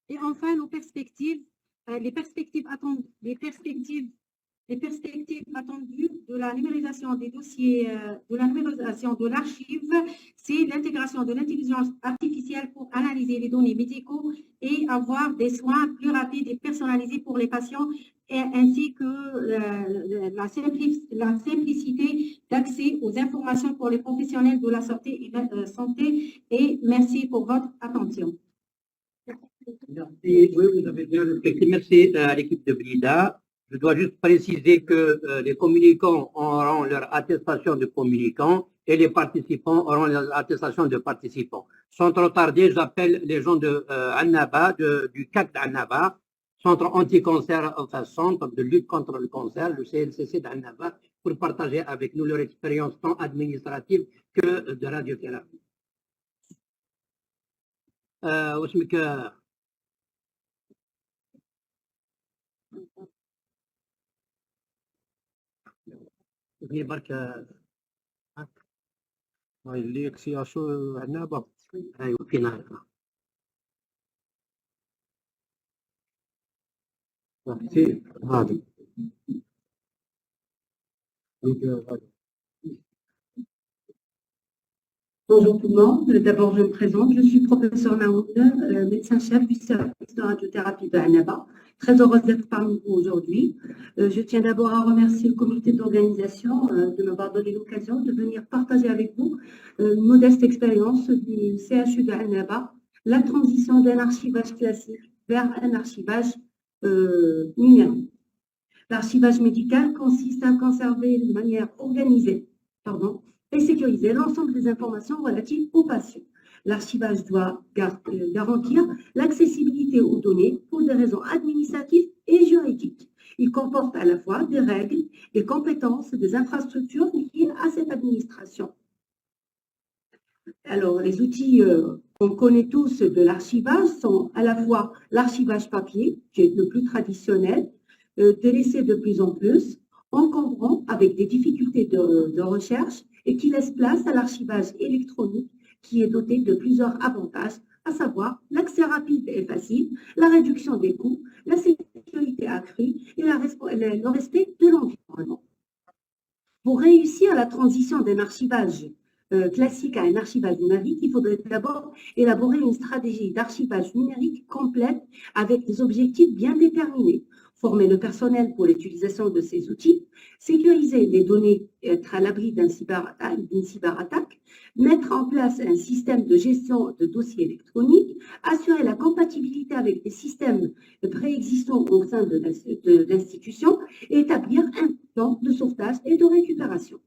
Et enfin, nos perspectives, les perspectives attendues de la numérisation des dossiers, de la numérisation de l'archive, c'est l'intégration de l'intelligence artificielle pour analyser les données médicaux et avoir des soins plus rapides et personnalisés pour les patients, ainsi que la simplicité d'accès aux informations pour les professionnels de la santé. Et merci pour votre attention. Merci, oui, vous avez bien respecté. Merci à l'équipe de Blida. Je dois juste préciser que les communicants auront leur attestation de communicants et les participants auront leur attestation de participants. Sans trop tarder, j'appelle les gens de Annaba, du CAC d'Annaba, Centre anti-cancer, enfin Centre de lutte contre le cancer, le CLCC d'Annaba, pour partager avec nous leur expérience tant administrative que de radiothérapie. واسمك ابني برك اللي يكسياشو عنابة ايوه في نهار هذا Bonjour tout le monde. D'abord, je me présente. Je suis professeur Naoud, médecin-chef du service de radiothérapie de Annaba. Très heureuse d'être parmi vous aujourd'hui. Je tiens d'abord à remercier le comité d'organisation de m'avoir donné l'occasion de venir partager avec vous une modeste expérience du CHU de Annaba, la transition d'un archivage classique vers un archivage numérique. L'archivage médical consiste à conserver de manière organisée, et sécuriser l'ensemble des informations relatives aux patients. L'archivage doit garantir l'accessibilité aux données pour des raisons administratives et juridiques. Il comporte à la fois des règles, des compétences, des infrastructures liées à cette administration. Alors, les outils qu'on connaît tous de l'archivage sont à la fois l'archivage papier, qui est le plus traditionnel, délaissé de plus en plus, encombrant avec des difficultés de recherche et qui laisse place à l'archivage électronique qui est doté de plusieurs avantages, à savoir l'accès rapide et facile, la réduction des coûts, la sécurité accrue et le respect de l'environnement. Pour réussir la transition d'un archivage classique à un archivage numérique, il faudrait d'abord élaborer une stratégie d'archivage numérique complète avec des objectifs bien déterminés. Former le personnel pour l'utilisation de ces outils, sécuriser les données et être à l'abri d'une cyberattaque, mettre en place un système de gestion de dossiers électroniques, assurer la compatibilité avec des systèmes préexistants au sein de l'institution et établir un plan de sauvetage et de récupération.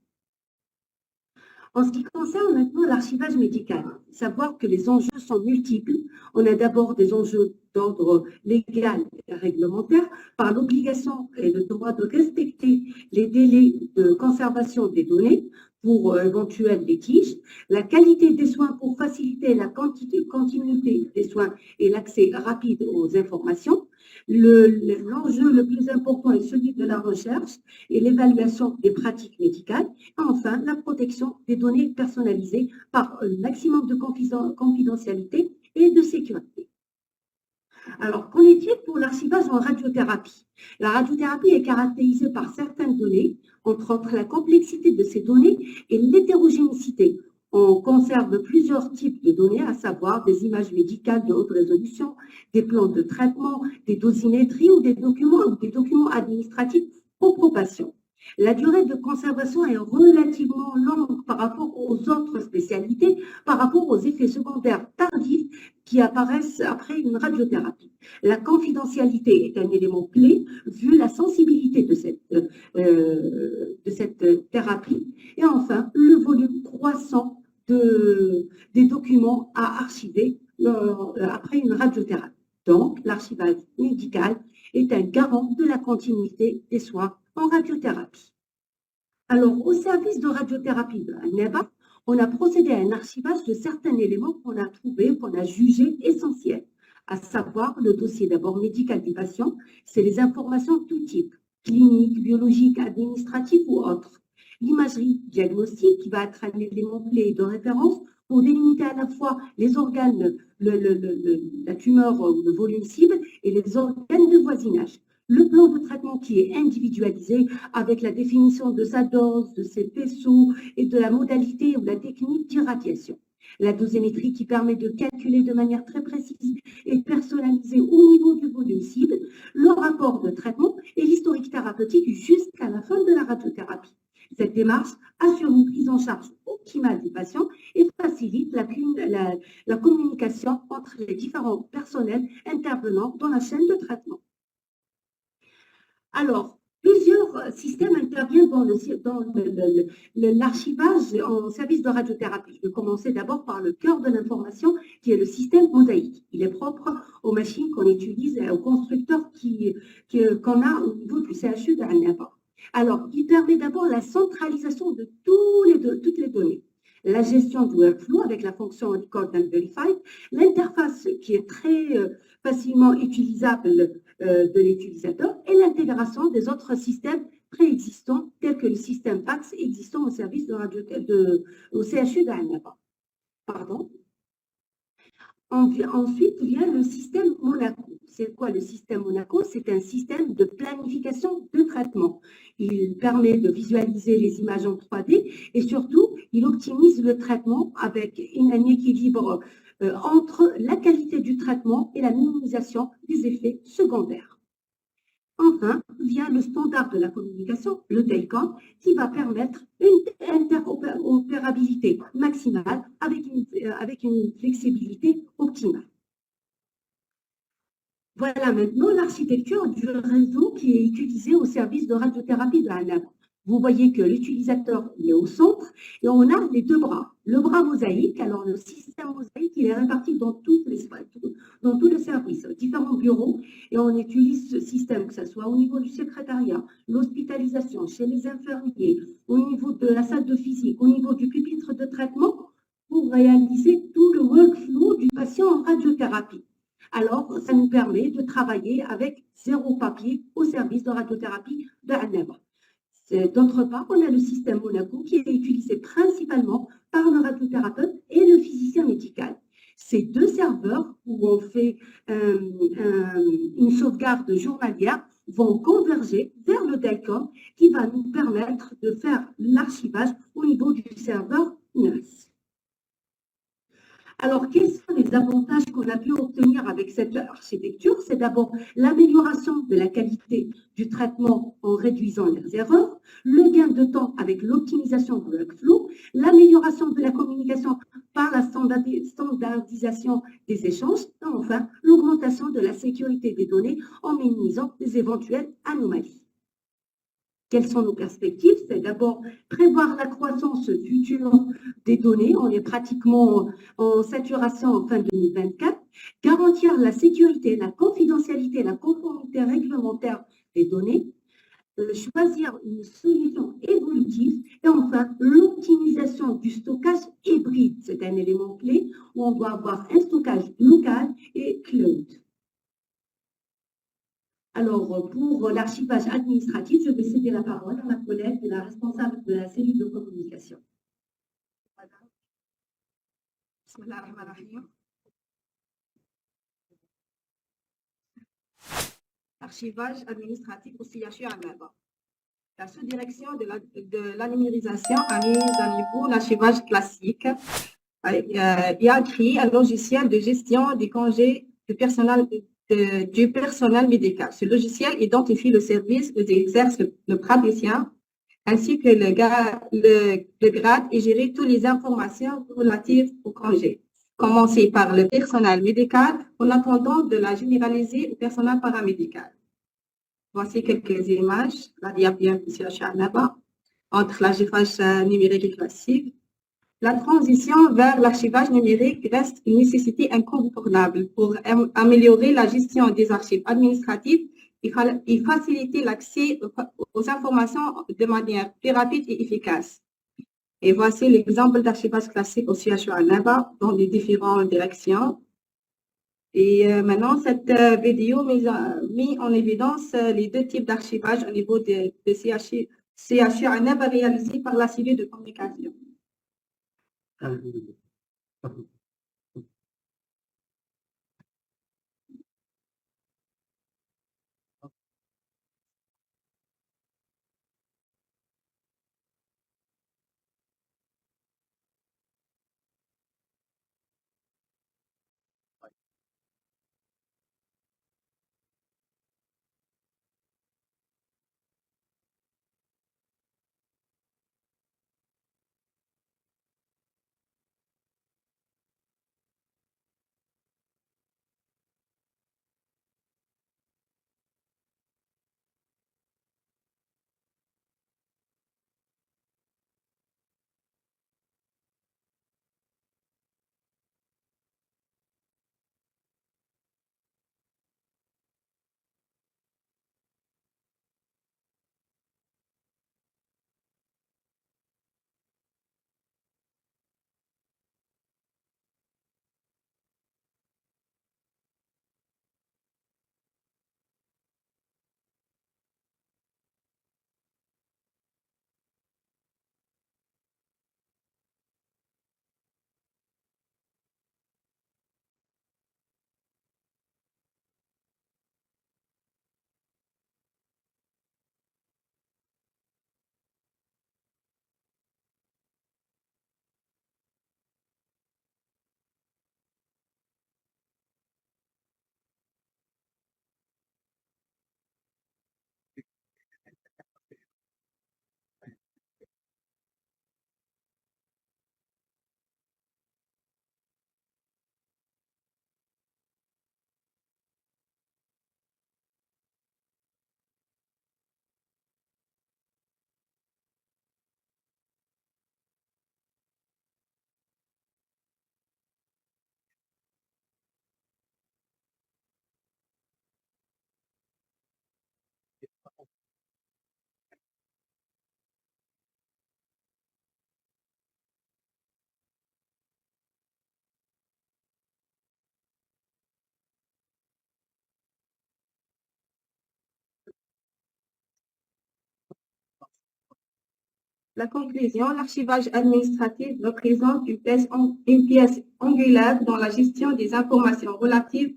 En ce qui concerne maintenant l'archivage médical, savoir que les enjeux sont multiples. On a d'abord des enjeux d'ordre légal et réglementaire par l'obligation et le droit de respecter les délais de conservation des données pour éventuels litiges, la qualité des soins pour faciliter la continuité des soins et l'accès rapide aux informations. L'enjeu le plus important est celui de la recherche et l'évaluation des pratiques médicales. Et enfin, la protection des données personnalisées par un maximum de confidentialité et de sécurité. Alors, qu'en est-il pour l'archivage en radiothérapie? La radiothérapie est caractérisée par certaines données, entre autres la complexité de ces données et l'hétérogénéité. On conserve plusieurs types de données, à savoir des images médicales de haute résolution, des plans de traitement, des dosimétries ou des documents administratifs aux patients. La durée de conservation est relativement longue par rapport aux autres spécialités, par rapport aux effets secondaires tardifs qui apparaissent après une radiothérapie. La confidentialité est un élément clé vu la sensibilité de cette thérapie. Et enfin, le volume croissant des documents à archiver après une radiothérapie. Donc, l'archivage médical est un garant de la continuité des soins en radiothérapie. Alors, au service de radiothérapie de Annaba, on a procédé à un archivage de certains éléments qu'on a trouvés, qu'on a jugés essentiels, à savoir le dossier d'abord médical du patient, c'est les informations de tout type, cliniques, biologiques, administratives ou autres. L'imagerie diagnostique qui va être un élément clé de référence pour délimiter à la fois les organes, la tumeur ou le volume cible et les organes de voisinage. Le plan de traitement qui est individualisé avec la définition de sa dose, de ses faisceaux et de la modalité ou la technique d'irradiation. La dosimétrie qui permet de calculer de manière très précise et personnalisée au niveau du volume cible, le rapport de traitement et l'historique thérapeutique jusqu'à la fin de la radiothérapie. Cette démarche assure une prise en charge optimale des patients et facilite la communication entre les différents personnels intervenant dans la chaîne de traitement. Alors, plusieurs systèmes interviennent dans l'archivage en service de radiothérapie. Je vais commencer d'abord par le cœur de l'information qui est le système mosaïque. Il est propre aux machines qu'on utilise et aux constructeurs qu'on a au niveau du CHU de Annaba. Alors, il permet d'abord la centralisation de toutes les données, la gestion du workflow avec la fonction Record and Verify, l'interface qui est très facilement utilisable de l'utilisateur et l'intégration des autres systèmes préexistants tels que le système PACS existant au service au CHU d'Annaba. Pardon. Ensuite vient le système Monaco. C'est quoi le système Monaco? C'est un système de planification de traitement. Il permet de visualiser les images en 3D et surtout, il optimise le traitement avec un équilibre entre la qualité du traitement et la minimisation des effets secondaires. Enfin, vient le standard de la communication, le DELCOM, qui va permettre une interopérabilité maximale avec une flexibilité optimale. Voilà maintenant l'architecture du réseau qui est utilisé au service de radiothérapie de Annaba. Vous voyez que l'utilisateur est au centre et on a les deux bras. Le bras mosaïque, alors le système mosaïque, il est réparti dans tous les services, différents bureaux, et on utilise ce système, que ce soit au niveau du secrétariat, l'hospitalisation, chez les infirmiers, au niveau de la salle de physique, au niveau du pupitre de traitement, pour réaliser tout le workflow du patient en radiothérapie. Alors, ça nous permet de travailler avec zéro papier au service de radiothérapie de Annaba. D'autre part, on a le système Monaco qui est utilisé principalement par le radiothérapeute et le physicien médical. Ces deux serveurs où on fait une sauvegarde journalière vont converger vers le DELCOM qui va nous permettre de faire l'archivage au niveau du serveur NAS. Alors, quels sont les avantages qu'on a pu obtenir avec cette architecture? C'est d'abord l'amélioration de la qualité du traitement en réduisant les erreurs, le gain de temps avec l'optimisation du workflow, l'amélioration de la communication par la standardisation des échanges, et enfin, l'augmentation de la sécurité des données en minimisant les éventuelles anomalies. Quelles sont nos perspectives? C'est d'abord prévoir la croissance future des données. On est pratiquement en saturation en fin 2024. Garantir la sécurité, la confidentialité, la conformité réglementaire des données. Choisir une solution évolutive. Et enfin, l'optimisation du stockage hybride. C'est un élément clé où on doit avoir un stockage local et cloud. Alors, pour l'archivage administratif, je vais céder la parole à ma collègue, la responsable de la cellule de communication. Archivage administratif au CHU Annaba. La sous-direction de la numérisation a mis à niveau l'archivage classique et a créé un logiciel de gestion des congés du personnel médical. Ce logiciel identifie le service où exerce le praticien ainsi que le grade et gérer toutes les informations relatives au congé. Commencer par le personnel médical en attendant de la généraliser au personnel paramédical. Voici quelques images, la diapositive du CHU Annaba, entre l'archivage numérique et classique. La transition vers l'archivage numérique reste une nécessité incontournable pour améliorer la gestion des archives administratives et faciliter l'accès aux informations de manière plus rapide et efficace. Et voici l'exemple d'archivage classique au CHU Annaba dans les différentes directions. Et maintenant, cette vidéo met en évidence les deux types d'archivage au niveau de CHU Annaba réalisés par la cellule de communication. La conclusion, l'archivage administratif représente une pièce angulaire dans la gestion des informations relatives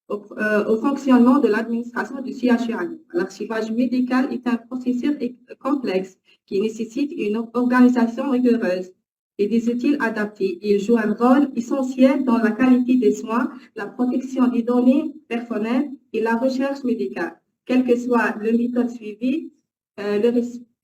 au fonctionnement de l'administration du CHU. L'archivage médical est un processus complexe qui nécessite une organisation rigoureuse et des outils adaptés. Il joue un rôle essentiel dans la qualité des soins, la protection des données personnelles et la recherche médicale. Quel que soit le méthode suivi,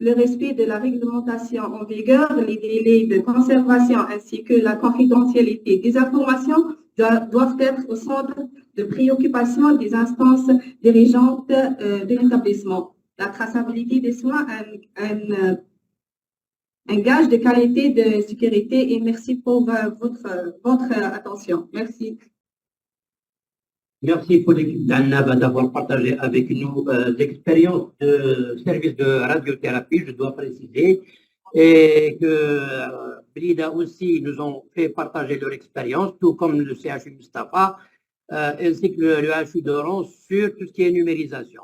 le respect de la réglementation en vigueur, les délais de conservation ainsi que la confidentialité des informations doivent être au centre de préoccupation des instances dirigeantes de l'établissement. La traçabilité des soins est un gage de qualité de sécurité et merci pour votre attention. Merci. Merci pour l'équipe d'Annaba d'avoir partagé avec nous l'expérience de service de radiothérapie, je dois préciser, et que Brida aussi nous ont fait partager leur expérience, tout comme le CHU Mustapha, ainsi que le HU d'Oran sur tout ce qui est numérisation.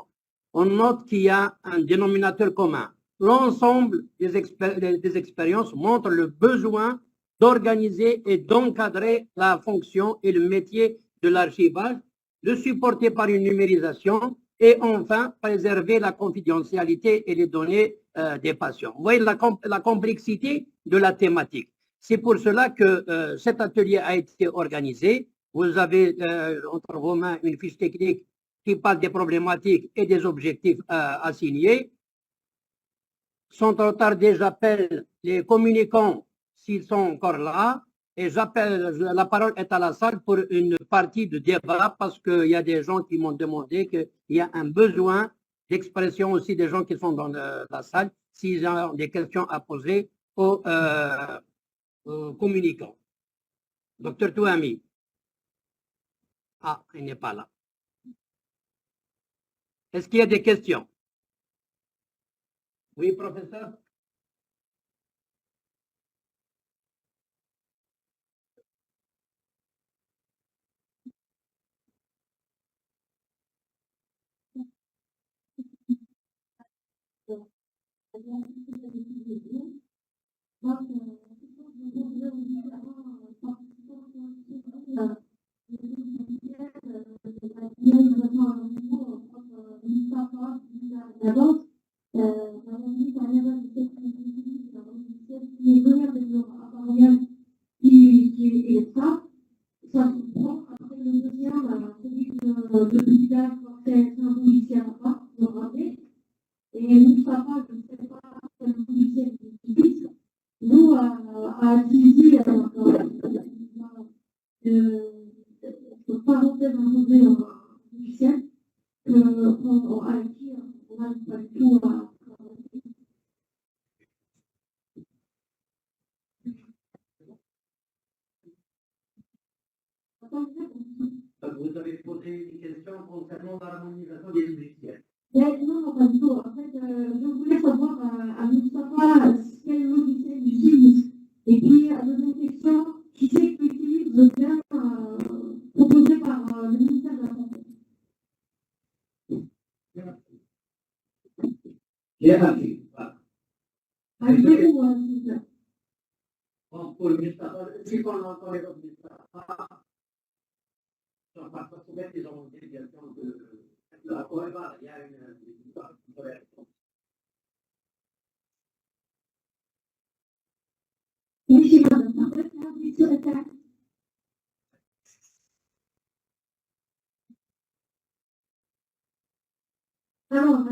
On note qu'il y a un dénominateur commun. L'ensemble des expériences montrent le besoin d'organiser et d'encadrer la fonction et le métier de l'archivage, de supporter par une numérisation et enfin préserver la confidentialité et les données des patients. Vous voyez la complexité de la thématique. C'est pour cela que cet atelier a été organisé. Vous avez entre vos mains une fiche technique qui parle des problématiques et des objectifs assignés. Sans trop tarder, j'appelle les communicants s'ils sont encore là. Et la parole est à la salle pour une partie de débat parce qu'il y a des gens qui m'ont demandé qu'il y a un besoin d'expression aussi des gens qui sont dans la salle s'ils ont des questions à poser aux communicants. Docteur Touami. Ah, il n'est pas là. Est-ce qu'il y a des questions? Oui, professeur? depuis là, c'est un logiciel à part, vous regardez. Et Moustapha, je ne sais pas quel logiciel il utilise. Nous, à utiliser de parenthèse imposée en logiciel, en IT, on n'arrive pas du tout à. Vous avez posé une question concernant l'harmonisation des logiciels. Non, pas du tout. En fait, je voulais savoir à Moustapha quel logiciel il utilise. Et puis, la deuxième question, qui c'est qui utilise le bien proposé par le ministère de la Santé? J'ai appris. Avec ou s'il vous plaît? Pour le Mustafa, si on entend les autres Mustafa, parfois souvent ils ont une délégation de la Corée, il y a une ماشي madame. Après, c'est un petit retard. Alors,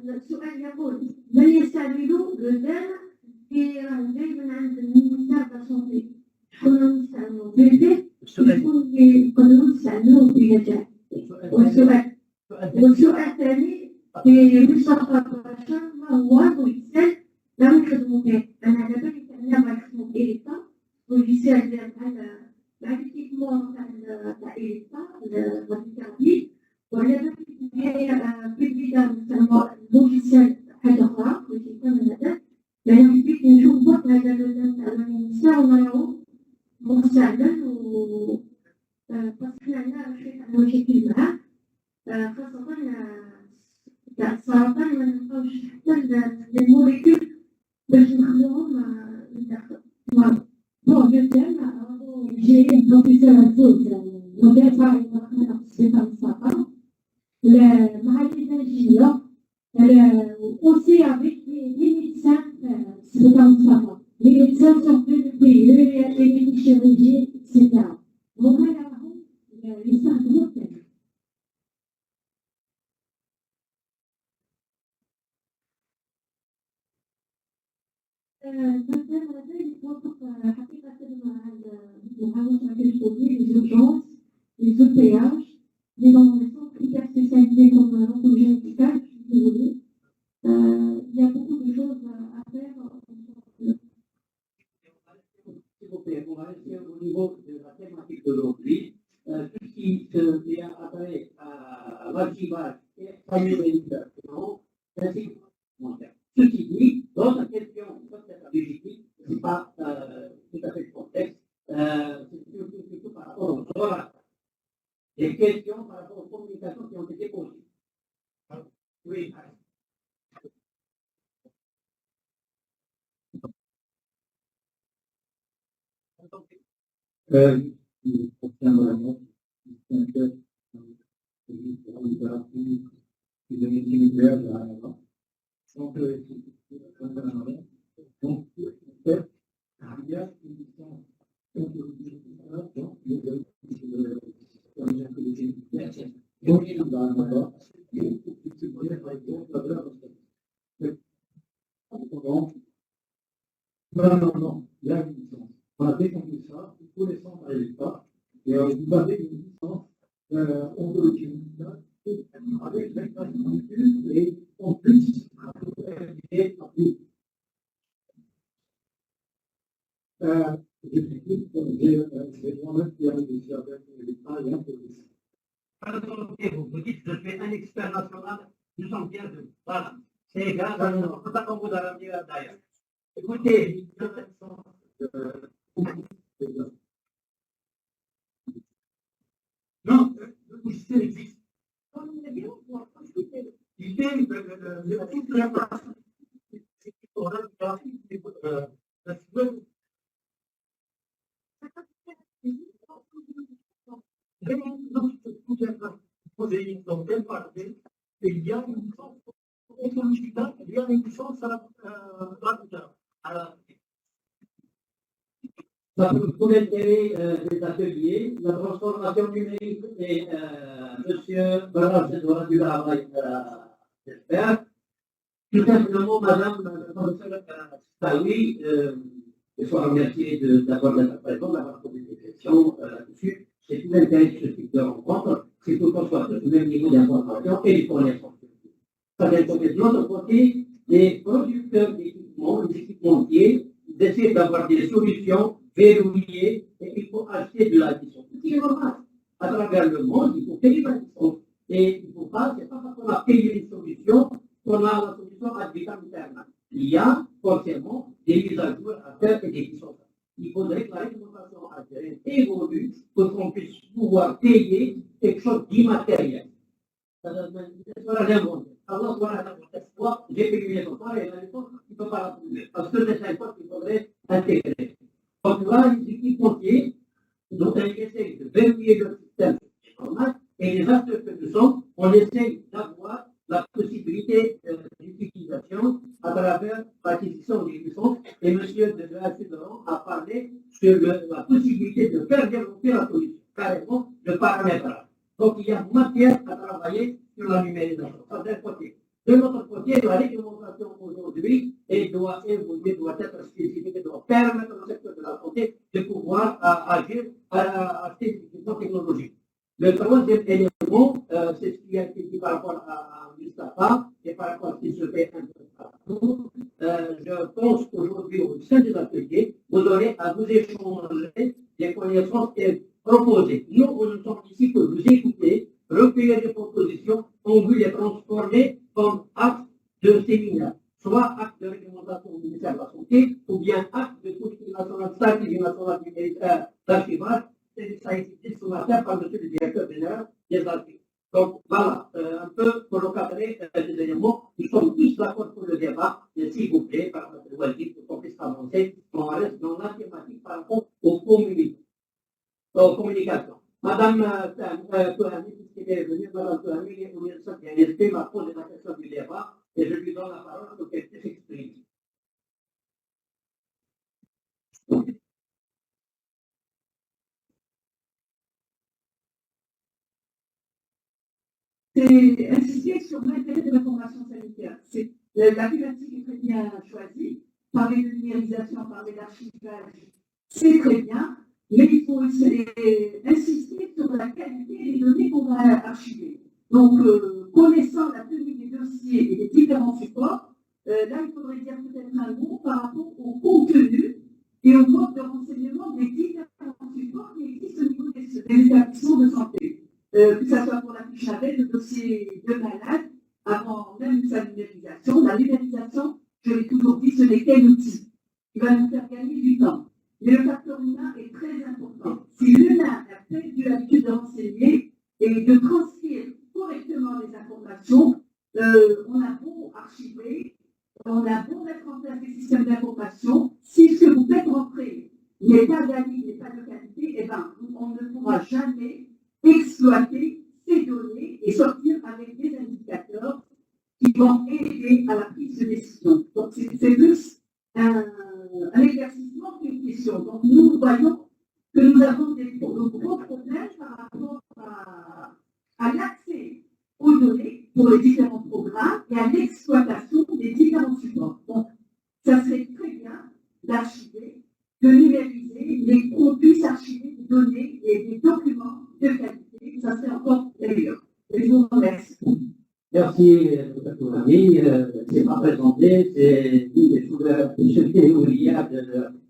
السؤال يقول من يستعمل البلدان في جاي من عند المنساب de la santé. شكون نستعملوا بلدان شكون اللي يقدروا يستعملوا في النجاح. والسؤال الثاني في مصطفى باشا ما هو لوجيسيال لا نخدموا به. انا دابا اللي كنا غنخدموا بإيريكا لوجيسيال ديال بحال ليكيبمون تاع إيريكا الراديوثيرابي. وعلى بالك في البداية نستعملوا لوجيسيال حاجة أخرى اللي تيكون من هذا. يعني حبيت نشوف برك هذا اللوجيسيال تاع المنسا ونراه مستعمل و باسكو حنا عندنا شوية مشاكل معاه. خاصة تاع السرطان ما نلقاوش حتى الموليكول باش نخدموهم للداخل. Bon, je t'aime. J'ai une professeure adulte, modèle par exemple, c'est comme ça. Le mari d'ingénieur, aussi avec les médecins, c'est comme ça. Les médecins sont plus de pays, les chirurgiens, etc. Mon mari, les symptômes. Les urgences, les EPH, les centres hyper spécialisés comme l'oncologie médicale, si vous voulez. Il y a beaucoup de choses à faire. S'il vous plaît, on va rester au niveau de la thématique d'aujourd'hui. Tout ce qui est après à l'archivage et à l'humanisation, ainsi que commentaire. Ceci dit, dans la question de la logistique, ce n'est pas tout à fait complexe. C'est surtout par rapport aux horaires. Les questions par rapport aux communications qui ont été posées. Oui. Non, il y a une licence. On a défendu ça, tous les centres à l'État, et vous avez une licence oncologie médicale avec l'infrastructure et en plus, j'ai moi-même qui ai réussi avec l'État et un peu plus. Vous dites que je suis un expert national, nous sommes bien de. Voilà. C'est grave, on ne peut pas qu'on vous a ramené d'ailleurs. Écoutez, non, le logiciel existe. Il fait toute la partie dans telle partie, il y a une licence écologique, il y a une licence à la Ça peut vous intéresser des ateliers, la transformation numérique et monsieur Barras du travail, j'espère. Tout simplement, madame la professeure Staoui, je sois remercié d'avoir la présence, d'avoir posé des questions là-dessus. C'est tout l'intérêt de ce type de rencontre, c'est pour qu'on soit au même niveau d'information et de connaissance. Ça vient de l'autre côté, les producteurs d'équipements, les équipementiers, d'essayer d'avoir des solutions verrouillées et il faut acheter de la licence. C'est normal. À travers le monde, il faut payer la licence. Et il ne faut pas, c'est pas parce qu'on a payé une solution qu'on a la solution ad vitam aeternam. Il y a forcément des mises à jour à faire et des licences. Il faudrait que la réglementation algérienne évolue pour qu'on puisse pouvoir payer quelque chose d'immatériel. Allah, j'ai payé les enfants et la licence, il ne peut pas la trouver. Parce que c'est un poste qu'il faudrait intégrer. Donc là, les équipementiers, donc on essaie de verrouiller le système normal et les acteurs que nous sommes, on essaie d'avoir la possibilité d'utilisation à travers l'acquisition des licences. Et M. de Laurent a parlé sur la possibilité de faire développer la solution, carrément le paramétrage. Donc il y a matière à travailler sur la numérisation. Ça d'un côté. De l'autre côté, la réglementation aujourd'hui doit évoluer, doit être spécifique, doit permettre au secteur de la santé de pouvoir agir à ces équipements technologiques. Le troisième élément, c'est ce qui a été dit par rapport à Mustafa et par rapport à ce qui se fait un peu partout. Je pense qu'aujourd'hui, au sein des ateliers, vous aurez à vous échanger des connaissances et proposer. Nous, nous sommes ici pour vous écouter, recueillir des propositions, on veut les transformer comme acte de séminaire, soit acte de réglementation du ministère de la Santé, ou bien acte de politique nationale, stratégie nationale d'archivage. Ça a été dit ce matin par M. le directeur général des archives. Donc voilà, un peu pour recadrer les éléments, nous sommes tous d'accord pour le débat, mais s'il vous plaît, par rapport au Waldi, pour qu'on puisse avancer, on reste dans la thématique par rapport aux communications. Madame Touhami, puisqu'elle est venue, Madame Touhami, est au ministère de l'INSP, m'a posé la question du débat, et je lui donne la parole pour qu'elle puisse s'exprimer. C'est insister sur l'intérêt de l'information sanitaire. C'est la thématique est très bien choisie. Parler de numérisation, parler d'archivage, c'est très bien, mais il faut aussi insister sur la qualité des données qu'on va archiver. Donc, connaissant la tenue des dossiers et des différents supports, là, il faudrait dire peut-être un mot par rapport au contenu et au mode de renseignement des différents supports qui existent au niveau des établissements de santé. Que ce soit pour la fiche avec le dossier de malade, avant même sa numérisation. La numérisation, je l'ai toujours dit, ce n'est qu'un outil qui va nous faire gagner du temps. Mais le facteur humain est très important. Si l'humain a perdu l'habitude de renseigner et de transcrire correctement les informations, on a beau archiver, on a beau mettre en place des systèmes d'information, si ce que vous faites rentrer n'est pas valide, n'est pas de qualité, eh ben, on ne pourra jamais exploiter ces données et sortir avec des indicateurs qui vont aider à la prise de décision. Donc, c'est plus un éclaircissement qu'une question. Donc, nous voyons que nous avons de gros problèmes par rapport à l'accès aux données pour les différents programmes et à l'exploitation des différents supports. Donc, ça serait très bien d'archiver, de numériser, mais qu'on puisse archiver des données et des documents de qualité. Ça serait encore meilleur. Et je vous remercie. Merci, Dr. Ami. C'est pas présenté, c'est une des souverains ouvrières de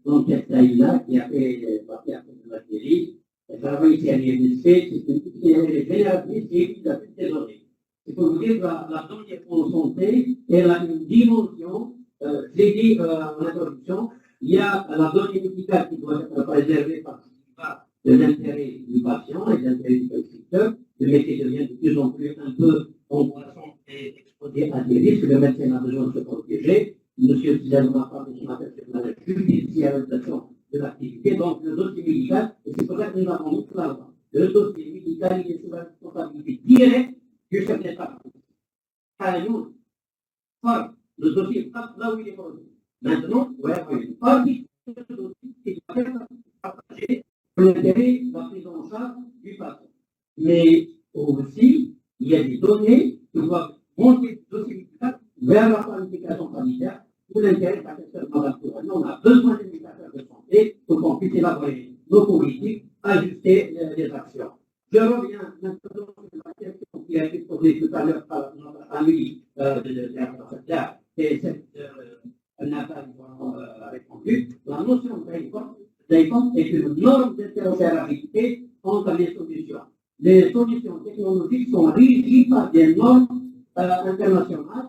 l'enquête Taïla qui a fait partie de la série. Elle travaille ici à l'INSP, elle est génératrice et la trésorerie. C'est pour vous dire que la donnée en santé, elle a une dimension, je l'ai dit en introduction, il y a la donnée médicale qui doit être préservée parce qu'il va de l'intérêt du patient et de l'intérêt du prescripteur. Le métier devient de plus en plus un peu angoissant et exposé à des risques. Le médecin a besoin de se protéger. Monsieur Zidane m'a parlé ce matin sur la judiciarisation de l'activité. Donc, le dossier médical, et c'est pour ça que nous avons mis tout là-bas. Le dossier médical, il est sous la responsabilité directe du chef d'État. Car nous, le dossier passe là où il est produit. Maintenant, ouais, une partie de ce dossier qui doit être partagé pour l'intérêt de la prise en charge du patient. Mais aussi, il y a des données qui doivent monter dossier vers la planification sanitaire pour l'intérêt de la personne malade. On a besoin d'indicateurs de santé pour qu'on puisse élaborer nos politiques, ajuster les actions. Je reviens maintenant sur la question qui a été posée tout à l'heure par notre ami et elle n'a pas répondu. La notion d'ICOM est une norme d'interopérabilité entre les solutions. Les solutions technologiques sont régies par des normes internationales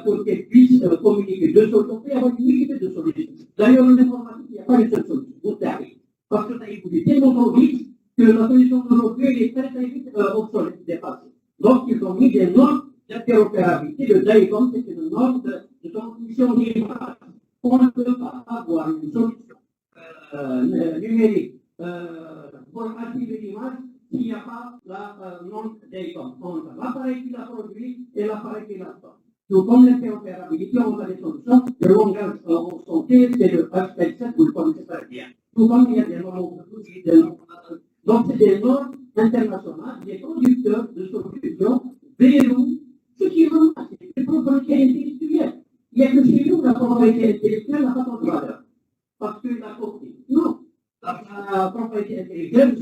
pour qu'elles puissent communiquer deux solutions et avoir une unité de solutions. D'ailleurs, en informatique, il n'y a pas une seule solution. Vous savez, parce que ça évolue tellement trop vite que la solution d'aujourd'hui est très vite obsolète, dépassée. Donc, ils ont mis des normes d'interopérabilité. Le DICOM, c'est une norme de transmission d'image. On ne peut pas avoir une solution numérique pour activer l'image s'il n'y a pas la norme DICOM entre l'appareil qui l'a produit et l'appareil qui l'a stocké. Donc, comme l'interopérabilité, on a des solutions. Le langage en santé, c'est le HL7, vous le connaissez très bien. Tout comme il y a des normes, donc c'est des normes internationales, des conducteurs de solutions verrouillent ce qui est normal, c'est une propriété intellectuelle. Il n'y a que chez nous la propriété intellectuelle n'a pas de valeur. Parce qu'il a compris. Non. La propriété intellectuelle,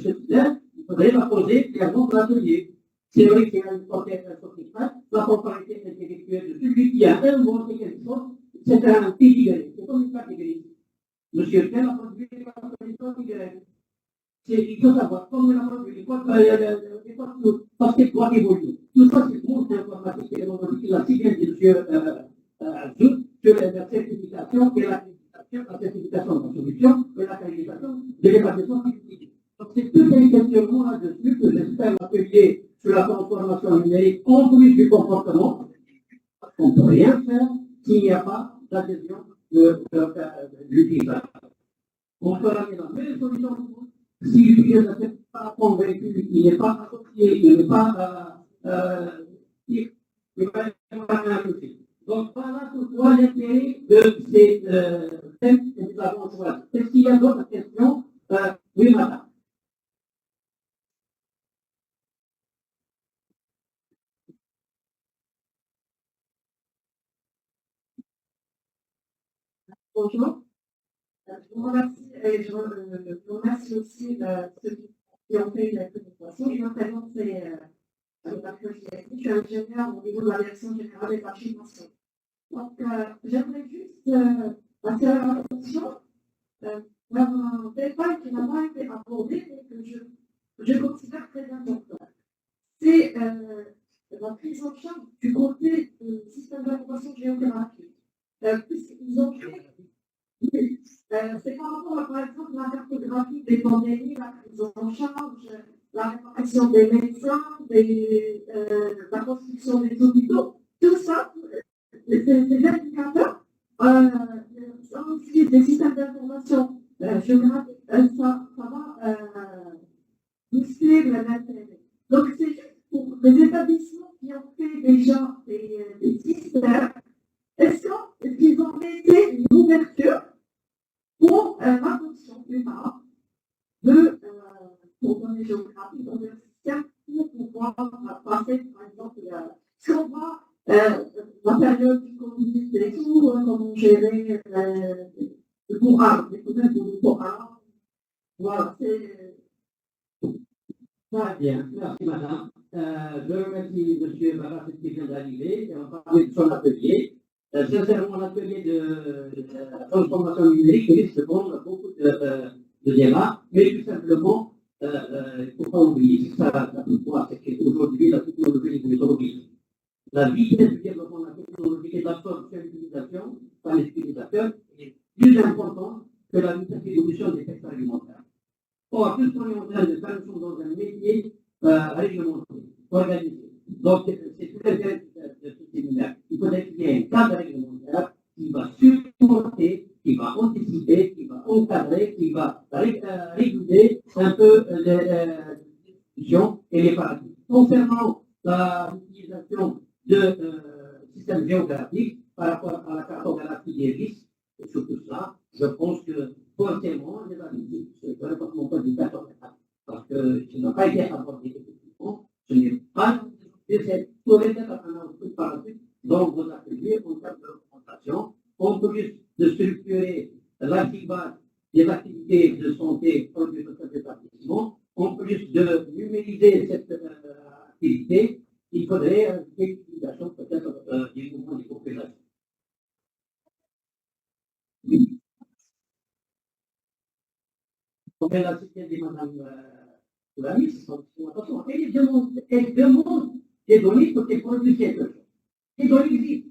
il faudrait la poser clairement dans l'atelier. C'est vrai qu'il y a une propriété intellectuelle, la propriété intellectuelle de celui qui a inventé quelque chose, c'est un pédigré, c'est comme une catégorie. Monsieur Tel a produit la pédigré. Il faut savoir comment on a produit, parce que quoi évolue. Tout ça, c'est le monde informatique et technologique, la si bien dit M. Azout, sur la certification et la certification de la solution et la qualification de l'évaluation scientifique. Donc, c'est tout un questionnement là-dessus que j'espère l'atelier sur la transformation numérique en plus du comportement. On ne peut rien faire s'il n'y a pas d'adhésion de l'utilisateur. On peut amener la meilleure solution. Si l'utilisateur n'est pas convaincu, il n'est pas associé, il n'est pas il va rien toucher. Donc voilà pourquoi l'intérêt de ces thèmes que nous avons choisis. Est-ce qu'il y a d'autres questions? Oui, madame. Bonjour. Je vous remercie et je remercie aussi ceux qui ont fait la présentation. Je me présente, c'est je suis ingénieur au niveau de la direction générale des archives nationales. Donc, j'aimerais juste attirer l'attention vers un détail qui n'a pas été abordé mais que je considère très important. C'est la prise en charge du côté du système d'information géographique. Puisqu'ils ont fait c'est par rapport à, par exemple, la cartographie des pandémies, la prise en charge, la réparation des médecins, la construction des hôpitaux, tout ça, ces indicateurs, on utilise des systèmes d'information géographiques, ça va muscler l'intérêt. Donc, c'est juste pour les établissements qui ont fait déjà des systèmes. Est-ce qu'ils ont laissé une ouverture pour l'adoption plus tard de coordonnées géographiques dans le système pour pouvoir passer, par exemple, si on voit la période du Covid et tout, comment gérer le courant, les problèmes du courant. Voilà, c'est. Très bien, merci madame. Je remercie M. Barras qui vient d'arriver et on va parler de son atelier. Sincèrement, l'atelier de transformation numérique risque de prendre beaucoup de débats, mais tout simplement, il ne faut pas oublier, ça c'est qu'aujourd'hui, la technologie est trop vite. La vitesse du développement de la technologie et de l'absorption de l'utilisation par les utilisateurs est plus importante que la vitesse d'évolution des textes alimentaires. Or, tout ce qu'on est en train de faire, nous sommes dans un métier réglementé, organisé. Donc, c'est tout l'intérêt de ce séminaire. Il faudrait qu'il y ait un cadre réglementaire qui va supporter, qui va anticiper, qui va encadrer, qui va réguler un peu les discussions et les paradigmes. Concernant l'utilisation de systèmes géographiques par rapport à la cartographie des risques, et sur tout ça, je pense que forcément, les habitudes, pas été abordé effectivement. Ce n'est pas cette pourrait être un output par la suite dans vos ateliers en termes de représentation, en plus de structurer l'archivage des activités de santé produites dans cet établissement, en plus de numériser cette activité, il faudrait une utilisation peut-être du mouvement des populations. Comme elle a cité dit Mme la ministre, attention, elle demande des données pour qu'elle produise quelque chose. Les données existent,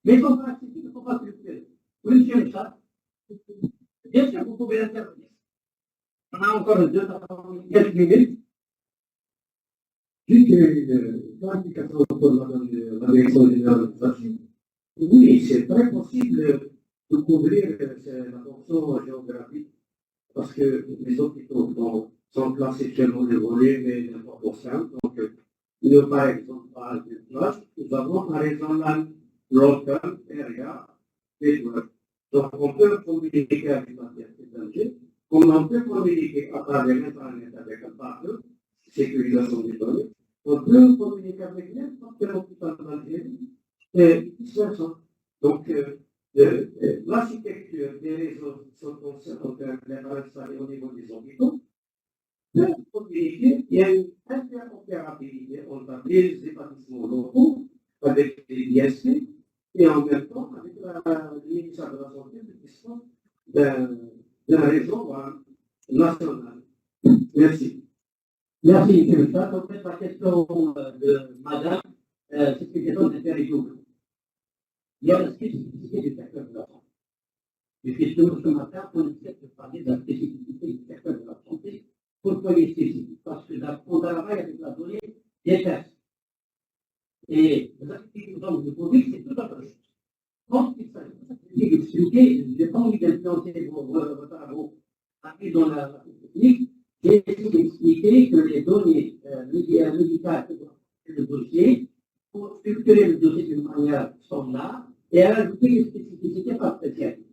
mais elles ne sont pas accessibles, il ne faut pas structurer. Oui, monsieur Richard. Bien sûr, vous pouvez intervenir. On a encore quelques minutes. Vu que l'application pour la direction générale des archives, oui, c'est très possible de couvrir la fonction géographique parce que les hôpitaux sont placés selon les volets et les proportions. Donc, nous, par exemple, à une place, nous avons par exemple un local, area, network. Donc, on peut communiquer avec la direction, comme on peut communiquer à travers Internet avec un partenaire, sécurisation des données. On peut communiquer avec n'importe quel hôpital d'Algérie et vice-versa. Donc, l'architecture des réseaux sont installés au niveau des hôpitaux. Peut communiquer, il y a une interopérabilité entre les établissements locaux avec les ISP et en même temps avec le ministère de la Santé de question d'un réseau national. Merci. Merci, M. Richard. En fait, la question de Madame, c'est une question d'intérêt double. Il y a la spécificité du secteur de la santé. Et justement, ce matin, on essaie de parler de la spécificité du secteur de la santé. Pourquoi il est spécifique? Parce qu'on travaille avec la donnée des tests. Et les activités du Covid, c'est tout autre chose. Quand il s'agit d'expliquer, je n'ai pas envie d'influencer vos travaux dans la technique, j'ai essayé d'expliquer que les données médicales de le dossier, pour structurer le dossier d'une manière standard et ajouter les spécificités par spécialité.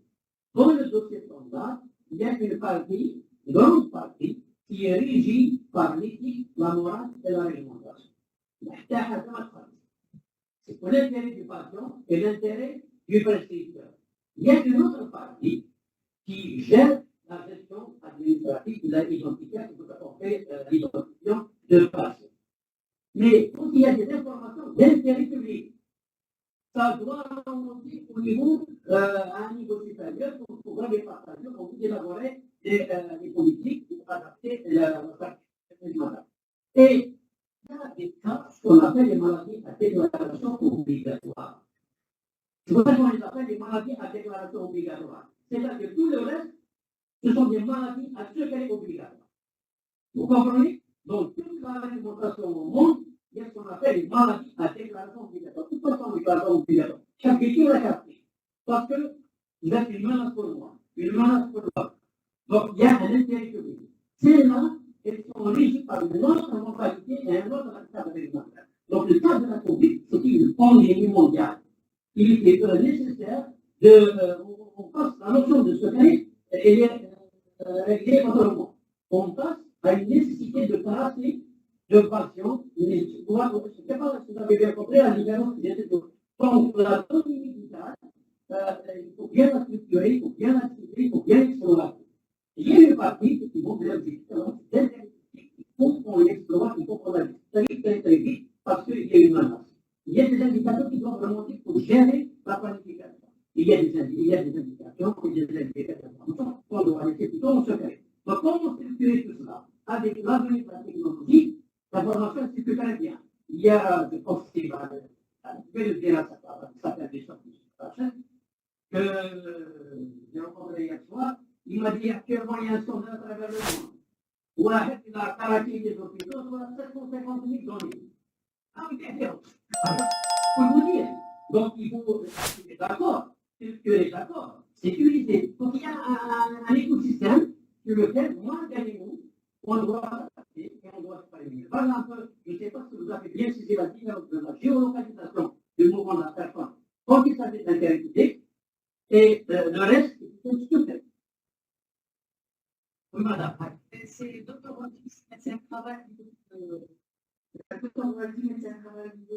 Dans le dossier standard, il y a une partie, une grande partie, qui est régie par l'éthique, la morale et la réglementation. C'est pour l'intérêt du patient et l'intérêt du prescripteur. Il y a une autre partie qui gère la gestion administrative de l'identification pour apporter l'identification de patient. Mais quand il y a des informations d'intérêt public, ça doit remonter au niveau, à un niveau supérieur pour pouvoir les partager, pour élaborer des politiques pour adapter la alimentation. Et il y a des cas qu'on appelle les maladies à déclaration obligatoire. C'est pour ça qu'on les appelle les maladies à déclaration obligatoire. C'est-à-dire que tout le reste, ce sont des maladies à secret obligatoire. Vous comprenez? Donc, toute la réglementation au monde, il y a ce qu'on appelle les maladies à déclaration obligatoire. Pourquoi sont déclaration obligatoire? Chaque question est captée. Parce que vous êtes une menace pour moi, une menace pour l'autre. Donc, il y a un intérêt public. Celles-là, elles sont régies par une autre mentalité et un autre cadre réglementaire. Donc, le cadre de la Covid, c'est une pandémie mondiale. Il était nécessaire on passe la notion de secret et réglée autrement. On passe à une nécessité de tracer de patients, mais je ne sais pas si vous avez bien compris la différence qui vient de tout. Donc, la donnée médicale, il faut bien la structurer, il faut bien la cibler, il faut bien l'explorer. Il y a une partie qui vont bien il faut qu'on l'explore, il faut qu'on la liste très vite parce qu'il y a une menace. Il y a des indicateurs qui doivent remonter pour gérer la planification. Il y a des indications et des indicateurs qu'on doit laisser plutôt en secret. Donc, comment structurer tout cela? Avec l'avenir de la technologie, la formation circule très bien. Il y a, je pense que je vais le dire à ça fait des choses que j'ai rencontré hier soir. Il m'a dit actuellement il y a un sondage à travers le monde. Où la caractéristique des hôpitaux soit 750 000 données. Ah oui, bien sûr. Pour vous dire. Donc, il faut être d'accord, structurer d'accord, sécuriser. Donc, il y a un écosystème sur lequel, moi, gagnez-vous, on doit s'adapter et on doit se prévenir. Par exemple, je ne sais pas si vous avez bien saisi la différence de la géolocalisation du mouvement de la personne quand il s'agit d'intérêt public et le reste, c'est tout fait. Oui, madame. c'est Dr. Wadi, médecin de travail